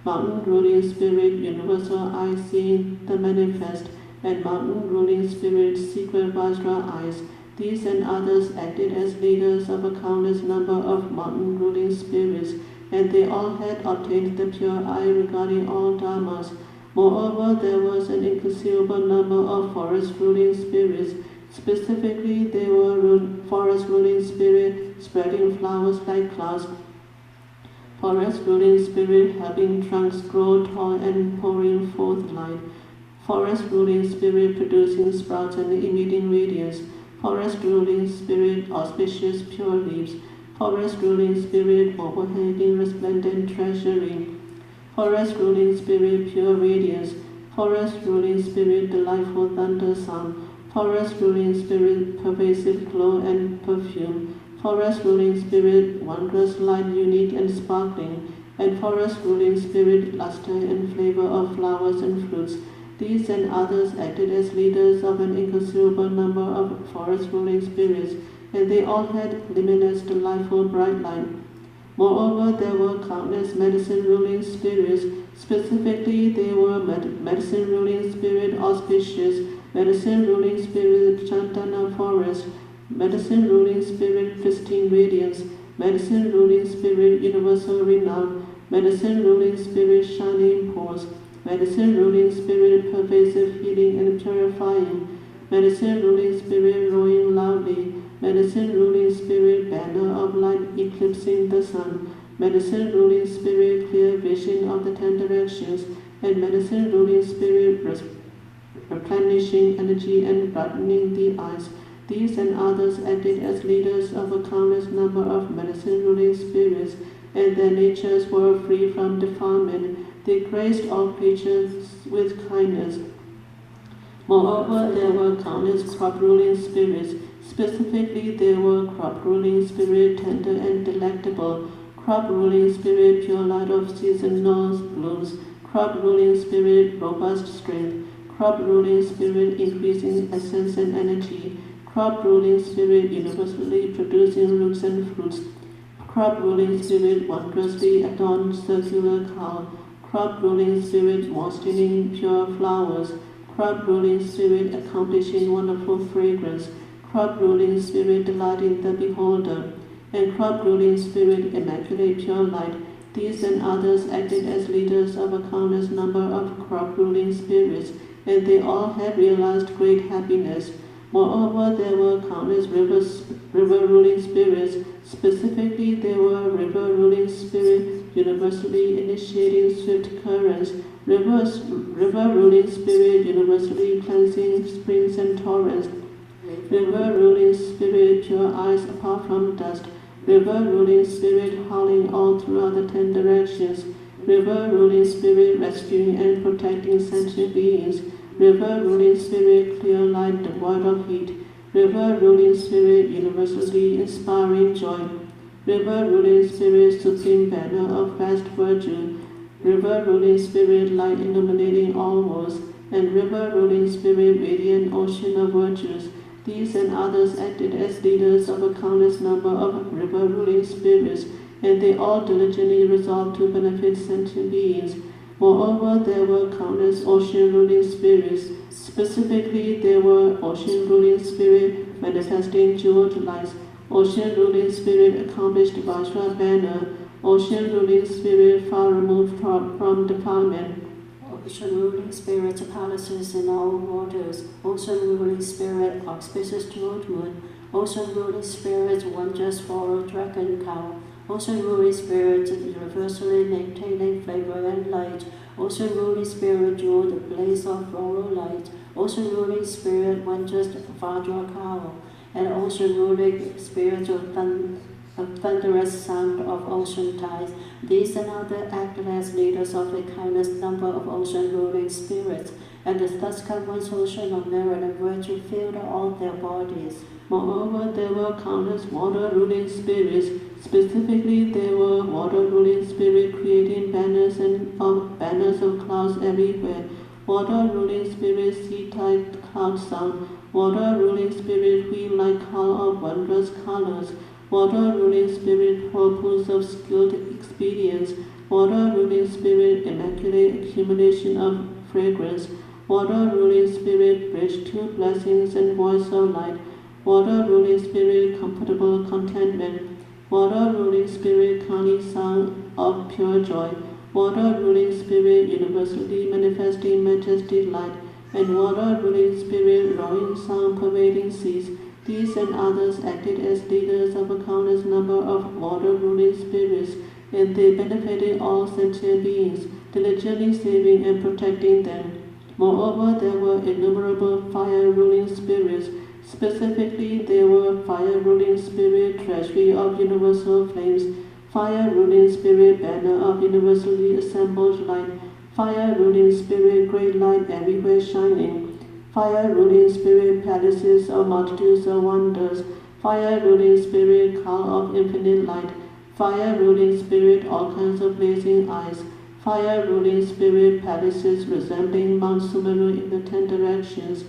mountain-ruling spirit, universal eye seeing the manifest, and mountain-ruling spirit, secret Vajra eyes. These and others acted as leaders of a countless number of mountain-ruling spirits, and they all had obtained the pure eye regarding all dharmas. Moreover, there was an inconceivable number of forest-ruling spirits. Specifically, they were forest-ruling spirit, spreading flowers like clouds, forest-ruling spirit, helping trunks grow tall and pouring forth light, forest-ruling spirit, producing sprouts and emitting radiance, forest-ruling spirit, auspicious pure leaves, forest-ruling spirit, overhanging resplendent treasury, forest-ruling spirit, pure radiance, forest-ruling spirit, delightful thunder sound, forest-ruling spirit, pervasive glow and perfume, forest-ruling spirit, wondrous light, unique and sparkling, and forest-ruling spirit, luster and flavor of flowers and fruits, These and others acted as leaders of an inconsiderable number of forest ruling spirits, and they all had luminous, delightful, bright light. Moreover, there were countless medicine ruling spirits. Specifically, they were medicine ruling spirit auspicious, medicine ruling spirit Chantana forest, medicine ruling spirit pristine radiance, medicine ruling spirit universal renown, medicine ruling spirit shining pores, medicine ruling spirit pervasive healing and purifying, medicine ruling spirit roaring loudly, medicine ruling spirit banner of light eclipsing the sun, medicine ruling spirit clear vision of the 10 directions, and medicine ruling spirit replenishing energy and brightening the eyes. These and others acted as leaders of a countless number of medicine ruling spirits, and their natures were free from defilement. They graced all creatures with kindness. Moreover, there were countless crop-ruling spirits. Specifically, there were crop-ruling spirit tender and delectable, crop-ruling spirit pure light of seasonal blooms, crop-ruling spirit robust strength, crop-ruling spirit increasing essence and energy, crop-ruling spirit universally producing roots and fruits, crop-ruling spirit wondrously adorned circular cow, crop-ruling spirit moistening pure flowers, crop-ruling spirit accomplishing wonderful fragrance, crop-ruling spirit delighting the beholder, and crop-ruling spirit immaculate pure light. These and others acted as leaders of a countless number of crop-ruling spirits, and they all had realized great happiness. Moreover, there were countless river-ruling spirits. Specifically, there were river-ruling spirits universally initiating swift currents, river-ruling spirit universally cleansing springs and torrents, river-ruling spirit pure eyes apart from dust, river-ruling spirit howling all throughout the 10 directions, river-ruling spirit rescuing and protecting sentient beings, river-ruling spirit clear light devoid of heat, river-ruling spirit universally inspiring joy, river-ruling spirit supreme banner of vast virtue, river-ruling spirit light illuminating all worlds, and river-ruling spirit radiant ocean of virtues. These and others acted as leaders of a countless number of river-ruling spirits, and they all diligently resolved to benefit sentient beings. Moreover, there were countless ocean-ruling spirits. Specifically, there were ocean-ruling spirit manifesting jeweled lights, ocean-ruling spirit accomplished Vajra banner, ocean-ruling spirit far removed from defilement, ocean-ruling spirit palaces in all waters, ocean-ruling spirit auspicious toward moon, ocean-ruling spirit wondrous for a dragon cow, ocean-ruling spirit universally maintaining flavor and light, ocean-ruling spirit jeweled blaze of floral light, ocean-ruling spirit wondrous Vajra cow, and ocean-ruling spirit of thunderous sound of ocean tides. These and others acted as leaders of a countless number of ocean-ruling spirits, and the thus countless ocean of merit and virtue filled all their bodies. Moreover, there were countless water-ruling spirits. Specifically, there were water-ruling spirits creating banners of clouds everywhere, water-ruling spirits sea-tide cloud sound, water-ruling spirit wheel like cloud of wondrous colors, water-ruling spirit whirlpools of skilled expedients, water-ruling spirit immaculate accumulation of fragrance, water-ruling spirit bridge to blessings and voice of light, water-ruling spirit comfortable contentment, water-ruling spirit Kali sound of pure joy, water-ruling spirit universally manifesting majestic light, and water-ruling spirit roaring sound pervading seas. These and others acted as leaders of a countless number of water-ruling spirits, and they benefited all sentient beings, diligently saving and protecting them. Moreover, there were innumerable fire-ruling spirits. Specifically, there were fire-ruling spirit treasury of universal flames, fire-ruling spirit banner of universally assembled light, fire-ruling spirit great light everywhere shining, fire-ruling spirit palaces of multitudes of wonders, fire-ruling spirit car of infinite light, fire-ruling spirit all kinds of blazing eyes, fire-ruling spirit palaces resembling Mount Sumeru in the 10 directions,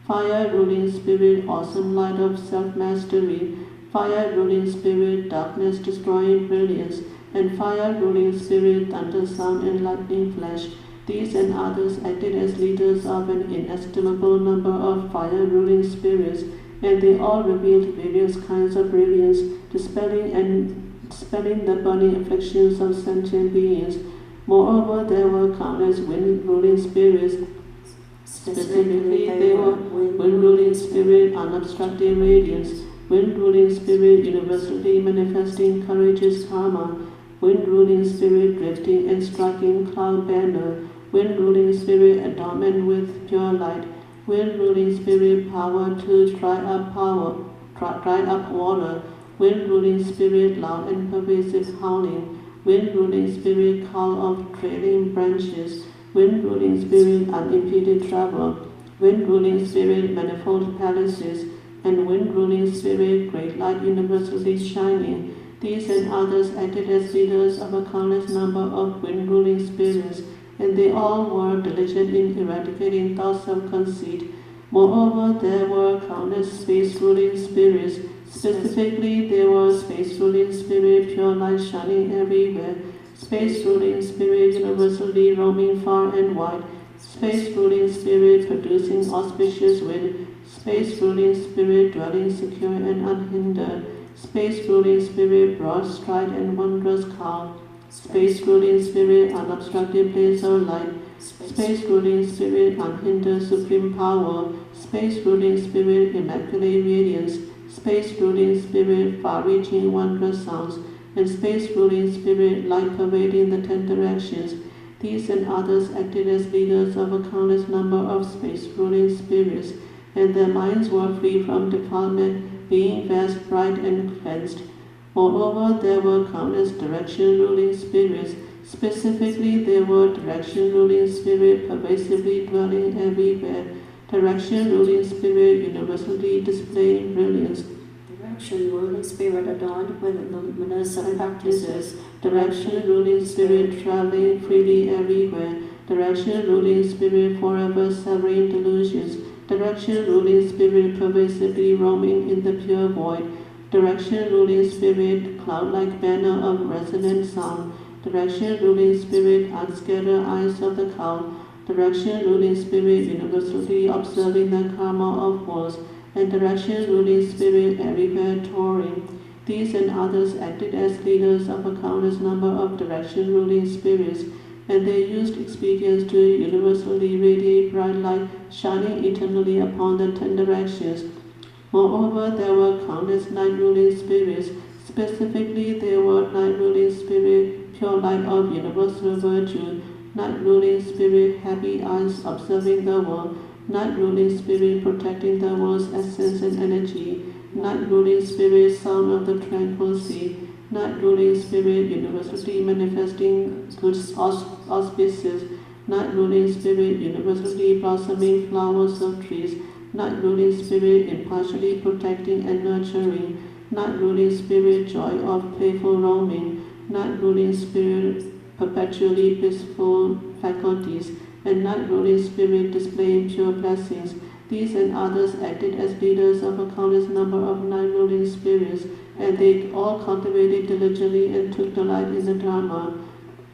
fire-ruling spirit awesome light of self-mastery, fire-ruling spirit darkness destroying brilliance, and fire-ruling spirit thunder sound and lightning flash. These and others acted as leaders of an inestimable number of fire-ruling spirits, and they all revealed various kinds of brilliance, dispelling the burning afflictions of sentient beings. Moreover, there were countless wind-ruling spirits. Specifically, they were wind-ruling spirit, unobstructed radiance, wind-ruling spirit, universally manifesting courageous karma, wind-ruling spirit, drifting and striking cloud banner, wind-ruling spirit, adornment with pure light, wind-ruling spirit, power to dry up water, wind-ruling spirit, loud and pervasive howling, wind-ruling spirit, call of trailing branches, wind-ruling spirit, unimpeded travel, wind-ruling spirit, manifold palaces, and wind-ruling spirit, great light universally shining. These and others acted as leaders of a countless number of wind-ruling spirits, and they all were diligent in eradicating thoughts of conceit. Moreover, there were countless space-ruling spirits. Specifically, there were space-ruling spirit, pure light shining everywhere, space-ruling spirit, universally roaming far and wide, space-ruling spirit, producing auspicious wind, space-ruling spirit, dwelling secure and unhindered, space-ruling spirit, broad stride and wondrous calm, space-ruling spirit, unobstructed blaze of light, space-ruling spirit, unhindered supreme power, space-ruling spirit, immaculate radiance, space-ruling spirit, far-reaching wondrous sounds, and space-ruling spirit, light pervading the 10 directions. These and others acted as leaders of a countless number of space-ruling spirits, and their minds were free from defilement, being vast, bright, and cleansed. Moreover, there were countless direction-ruling spirits. Specifically, there were direction-ruling spirit pervasively dwelling everywhere, direction-ruling spirit universally displaying brilliance, direction-ruling spirit adorned with luminous practices, direction-ruling spirit traveling freely everywhere, direction-ruling spirit forever severing delusions, direction-ruling spirit pervasively roaming in the pure void, direction-ruling spirit cloud-like banner of resonant sound, direction-ruling spirit unscattered eyes of the cloud, direction-ruling spirit universally observing the karma of wars, and direction-ruling spirit everywhere touring. These and others acted as leaders of a countless number of direction-ruling spirits, and they used expedience to universally radiate bright light, shining eternally upon the 10 directions. Moreover, there were countless night-ruling spirits. Specifically, there were night-ruling spirit, pure light of universal virtue, night-ruling spirit, happy eyes observing the world, night-ruling spirit protecting the world's essence and energy, night-ruling spirit, sound of the tranquil sea, night-ruling spirit, universally manifesting good auspices, night-ruling spirit, universally blossoming flowers of trees, night-ruling spirit, impartially protecting and nurturing, night-ruling spirit, joy of playful roaming, night-ruling spirit, perpetually blissful faculties, and night-ruling spirit displaying pure blessings. These and others acted as leaders of a countless number of night-ruling spirits, and they all cultivated diligently and took delight in the Dharma.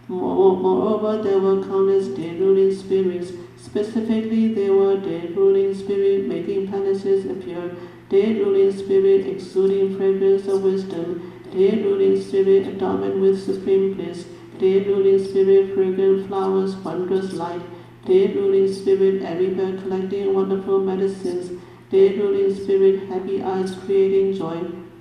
Moreover, there were countless day-ruling spirits. Specifically, there were day-ruling spirit making palaces appear, day-ruling spirit exuding fragrance of wisdom, day-ruling spirit adornment with supreme bliss, day-ruling spirit fragrant flowers, wondrous light, day-ruling spirit everywhere collecting wonderful medicines, day-ruling spirit happy eyes creating joy,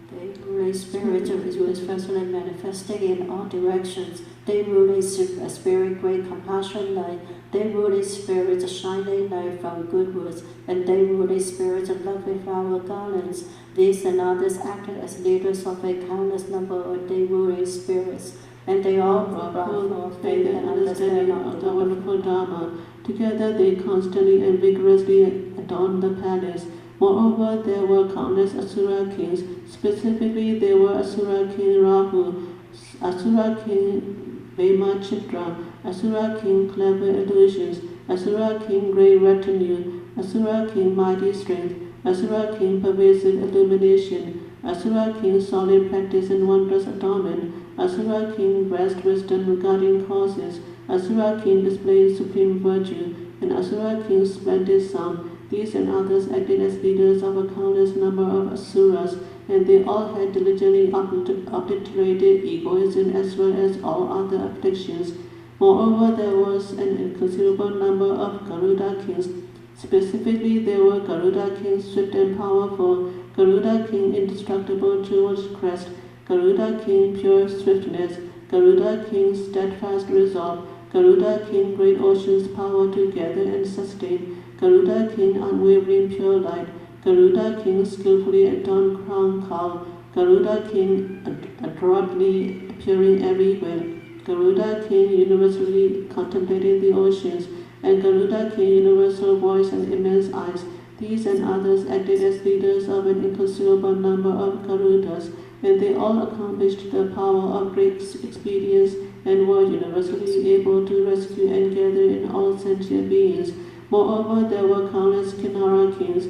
day-ruling spirit universally manifesting in all directions, day-ruling spirit great compassion light, day-ruling spirit shining light from good words, and day-ruling spirit of lovely flower garlands. These and others acted as leaders of a countless number of day-ruling spirits, and they all brought forth faith and understanding of the wonderful Dharma. Together they constantly and vigorously adorned the palace. Moreover, there were countless Asura kings. Specifically, there were Asura King Rahu, Asura King Vema Chitra, Asura king clever illusions, Asura king great retinue, Asura king mighty strength, Asura king pervasive illumination, Asura king solid practice and wondrous adornment, Asura king vast wisdom regarding causes, Asura king displaying supreme virtue, and Asura king splendid sound. These and others acted as leaders of a countless number of asuras, and they all had diligently obliterated egoism as well as all other afflictions. Moreover, there was an inconsiderable number of Garuda kings. Specifically, there were Garuda king swift and powerful, Garuda king indestructible jeweled crest, Garuda king pure swiftness, Garuda king steadfast resolve, Garuda king great oceans power to gather and sustain, Garuda king unwavering pure light, Garuda king skillfully adorned crown cowl, Garuda king adroitly appearing everywhere, Garuda king universally contemplating the oceans, and Garuda king universal voice and immense eyes. These and others acted as leaders of an inconsiderable number of Garudas, and they all accomplished the power of great expedience and were universally able to rescue and gather in all sentient beings. Moreover, there were countless Kinara kings.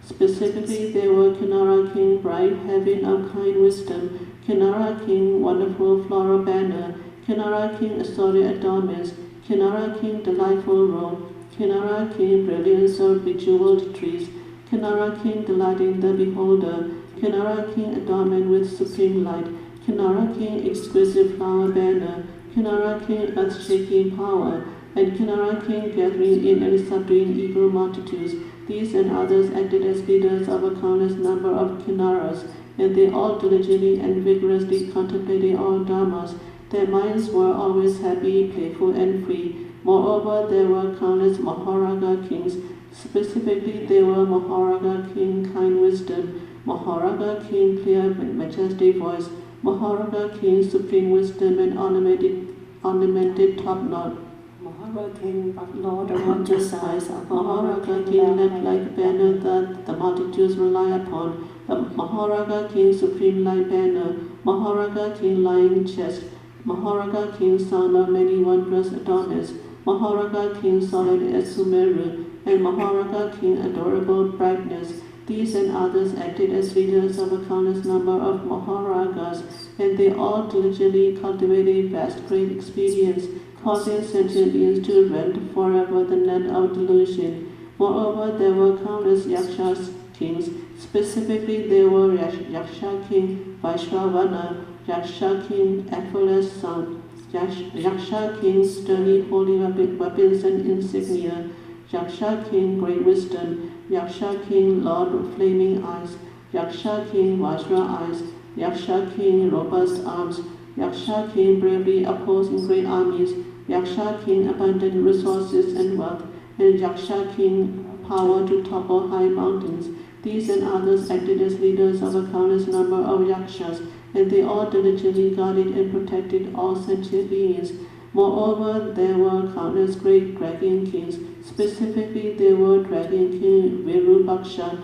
Specifically, there were Kinara king, bright heaven of kind wisdom, Kinara king, wonderful floral banner, Kinara king, assorted adornments, Kinara king, delightful robe, Kinara king, brilliance of bejeweled trees, Kinara king, delighting the beholder, Kinara king, adornment with supreme light, Kinara king, exquisite flower banner, Kinara king, earth-shaking power, and Kinara king, gathering in and subduing evil multitudes. These and others acted as leaders of a countless number of Kinnaras, and they all diligently and vigorously contemplated all dharmas. Their minds were always happy, playful, and free. Moreover, there were countless Maharaga kings. Specifically, there were Maharaga king, kind wisdom, Maharaga king, clear, majestic voice, Maharaga king, supreme wisdom and ornamented top knot. Maharaga king, Lord of wondrous eyes, Maharaga king, lamp like banner that the multitudes rely upon. The Maharaga king, supreme light banner, Maharaga king, lying chest, Maharaga king, son of many wondrous adornments, Maharaga king, solid as Sumeru, and Maharaga king, adorable brightness. These and others acted as leaders of a countless number of Maharagas, and they all diligently cultivated vast great expedience, causing sentient beings to rend forever the net of delusion. Moreover, there were countless Yakshas kings. Specifically, there were Yaksha king Vaishravana, Yaksha king effortless son, Yaksha king sternly holy weapons and insignia, Yaksha king great wisdom, Yaksha king lord flaming eyes, Yaksha king Vajra eyes, Yaksha king robust arms, Yaksha king bravely opposing great armies, Yaksha king abundant resources and wealth, and Yaksha king power to topple high mountains. These and others acted as leaders of a countless number of Yakshas, and they all diligently guarded and protected all sentient beings. Moreover, there were countless great dragon kings. Specifically, there were Dragon King Virupaksha,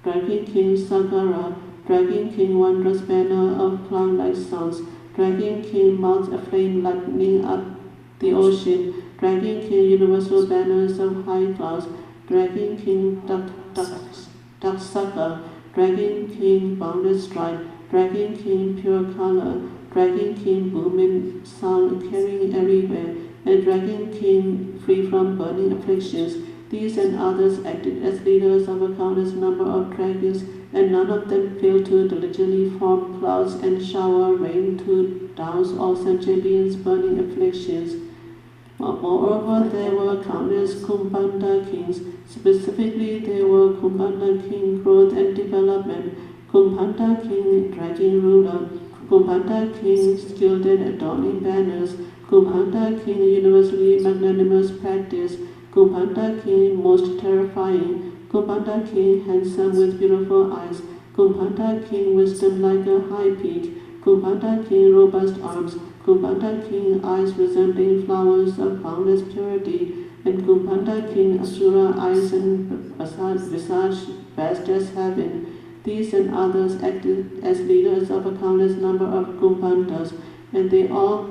Dragon King Sagara, Dragon King wondrous banner of cloud-like sounds, Dragon King mouth aflame lightning up the ocean, Dragon King universal banners of high clouds, Dragon King Avatamsaka, Dragon King boundless stride, Dragon King pure color, Dragon King booming sound carrying everywhere, and Dragon King free from burning afflictions. These and others acted as leaders of a countless number of dragons, and none of them failed to diligently form clouds and shower rain to douse all sentient beings' burning afflictions. Moreover, there were countless Kumbhanda kings. Specifically, there were Kumbhanda king growth and development, Kumbhanda king dragon ruler, Kumbhanda king skilled in adorning banners, Kumbhanda king universally magnanimous practice, Kumbhanda king most terrifying, Kumbhanda king handsome with beautiful eyes, Kumbhanda king wisdom like a high peak, Kumbhanda king robust arms, Kumbhanda king eyes resembling flowers of boundless purity, and Kumbhanda king asura eyes and visage vast as heaven. These and others acted as leaders of a countless number of Kumbhandas, and they all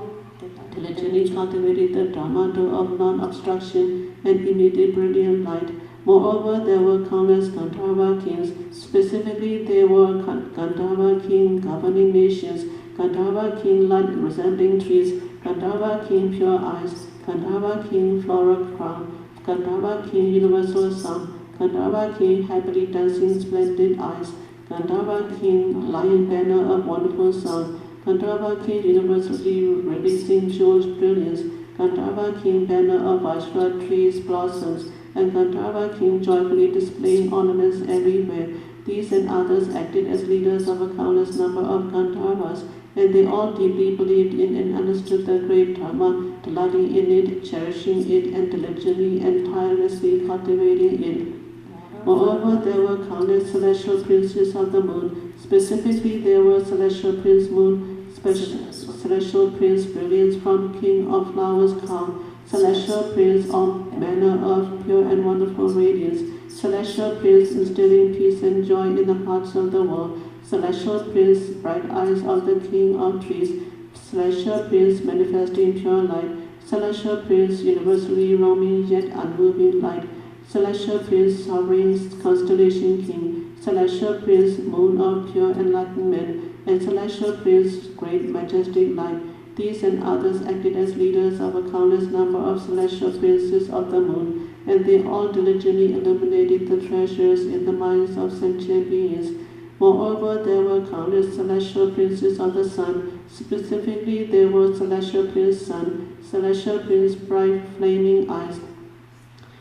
diligently cultivated the Dharma of non-obstruction and emitted brilliant light. Moreover, there were countless Gandharva kings. Specifically, there were Gandharva king governing nations, Gandharva king light resembling trees, Gandharva king pure eyes, Gandharva king floral crown, Gandharva king universal sun, Gandharva king happily dancing splendid eyes, Gandharva king lion banner of wonderful sound, Gandharva king universally releasing jewels brilliance, Gandharva king banner of Vajra trees blossoms, and Gandharva king joyfully displaying ornaments everywhere. These and others acted as leaders of a countless number of Gandharvas, and they all deeply believed in and understood the great Dharma, delighting in it, cherishing it, and diligently and tirelessly cultivating it. Moreover, there were countless celestial princes of the moon. Specifically, there were celestial prince moon, celestial prince brilliance from king of flowers calm, celestial prince of manner of pure and wonderful radiance, celestial prince instilling peace and joy in the hearts of the world, celestial prince bright eyes of the king of trees, celestial prince manifesting pure light, celestial prince universally roaming yet unmoving light, celestial prince sovereign constellation king, celestial prince moon of pure enlightenment, and celestial prince great majestic light. These and others acted as leaders of a countless number of celestial princes of the moon, and they all diligently illuminated the treasures in the minds of sentient beings. Moreover, there were countless celestial princes of the sun. Specifically, there were celestial prince sun, celestial prince bright flaming eyes,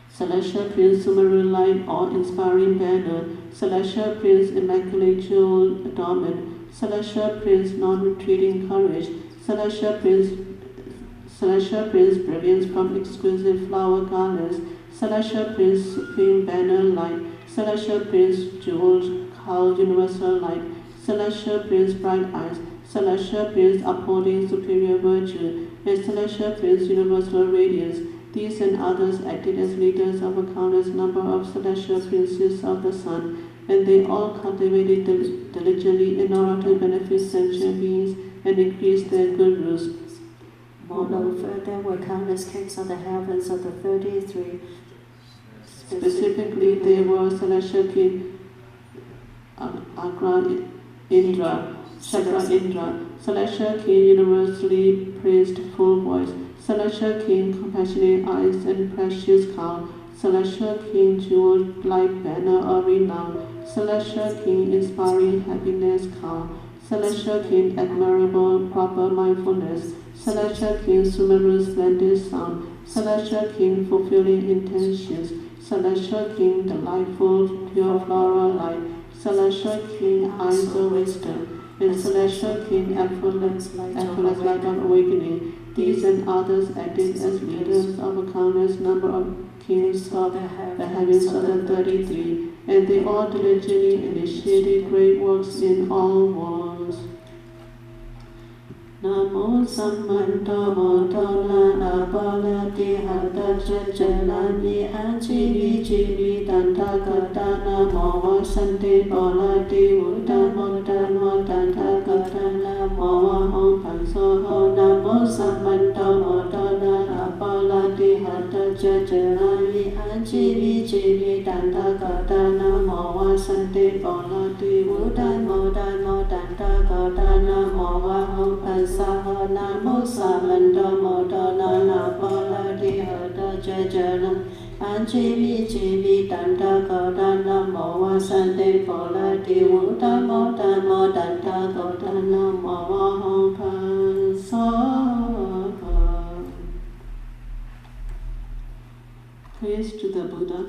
celestial prince submarine light awe-inspiring banner, celestial prince immaculate jewel adornment, celestial prince non-retreating courage, celestial prince brilliance from exquisite flower garlands, celestial prince supreme banner light, celestial prince jeweled cowl universal light, celestial prince bright eyes, celestial prince upholding superior virtue, and celestial prince universal radiance. These and others acted as leaders of a countless number of celestial princes of the sun, and they all cultivated diligently in order to benefit sentient beings and increase their good roots. Moreover, there were countless kings of the heavens of the 33. Specifically, there were celestial king Agra Indra, Chakra Indra, celestial king universally praised full voice, celestial king compassionate eyes and precious cow, celestial king jeweled light banner of renown, celestial king inspiring happiness cow, celestial king admirable proper mindfulness, celestial king supreme splendid sound, celestial king fulfilling intentions, celestial king delightful pure floral light, celestial king eyes of wisdom, and celestial king effortless light of awakening. These and others acted as leaders of a countless number of kings of the heavens of the 33, and they all diligently initiated great works in all worlds. Namo Sammanto Motona Abalati Hata Jajalani Ajivi Jivi Tanta Katana Mawa Sante Bolati Udamotanwa Tanta Katana Mawa Hong Pansoho Namo Sammanto Motona Abalati Hata Jajalani Ajivi Jivi Tanta Katana Mawa Sante Bolati Udamotanwa Tanta Katana Mawa Hong Pansoho Namo Sammanto Motona Napalati Hata Jajana Anjivi Jivi Tanta Kodana Mawa Sante Polati Udamo Damo Tanta Kodana Mawa Hong Pansoho. Praise to the Buddha.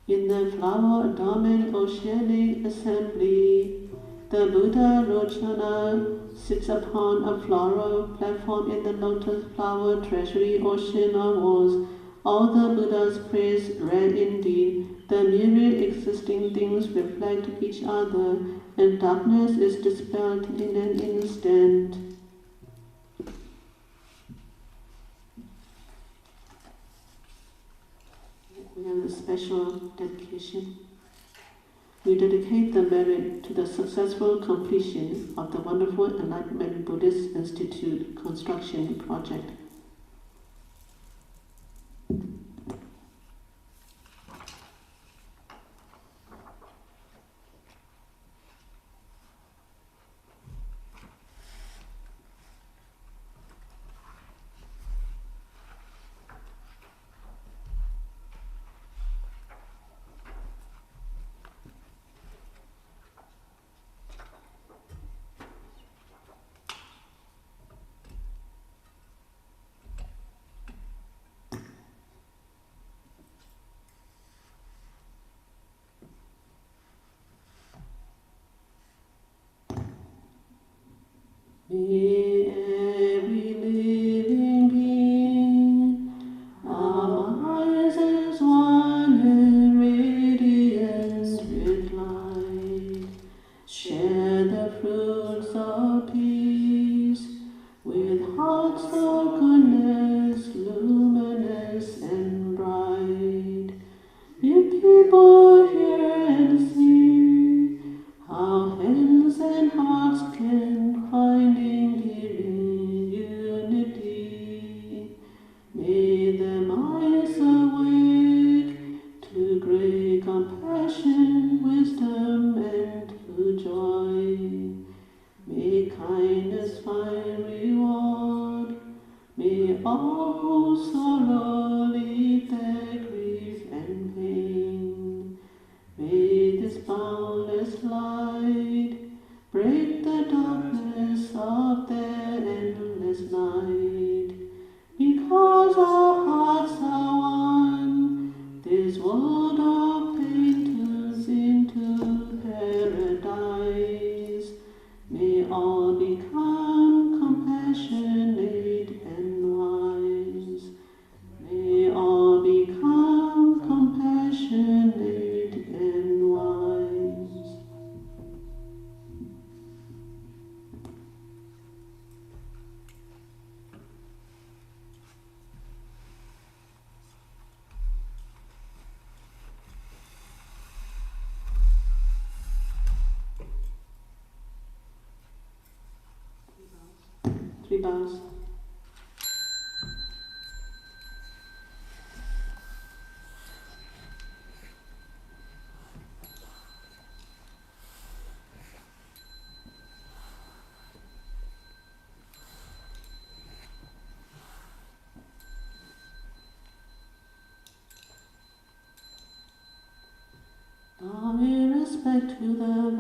In the flower adornment oceanic assembly, the Buddha Rochana sits upon a floral platform in the lotus flower treasury ocean of walls. All the Buddha's praise rare indeed. The myriad existing things reflect each other, and darkness is dispelled in an instant. We have a special dedication. We dedicate the merit to the successful completion of the Wonderful Enlightenment Buddhist Institute construction project. May every living being arise as one in radiance with light, share the fruits of peace with hearts of goodness, luminous and bright. If people hear and see how hands and hearts can find in unity, may their minds awake to great compassion, wisdom, and to joy. May kindness find reward, may all who sorrow leave their grief and pain. May this boundless light break the darkness of their endless night. Because our hearts are one, this world of pain turns into paradise. May all become compassionate and wise. May all become compassionate and wise. Three bows. Bowing respect to the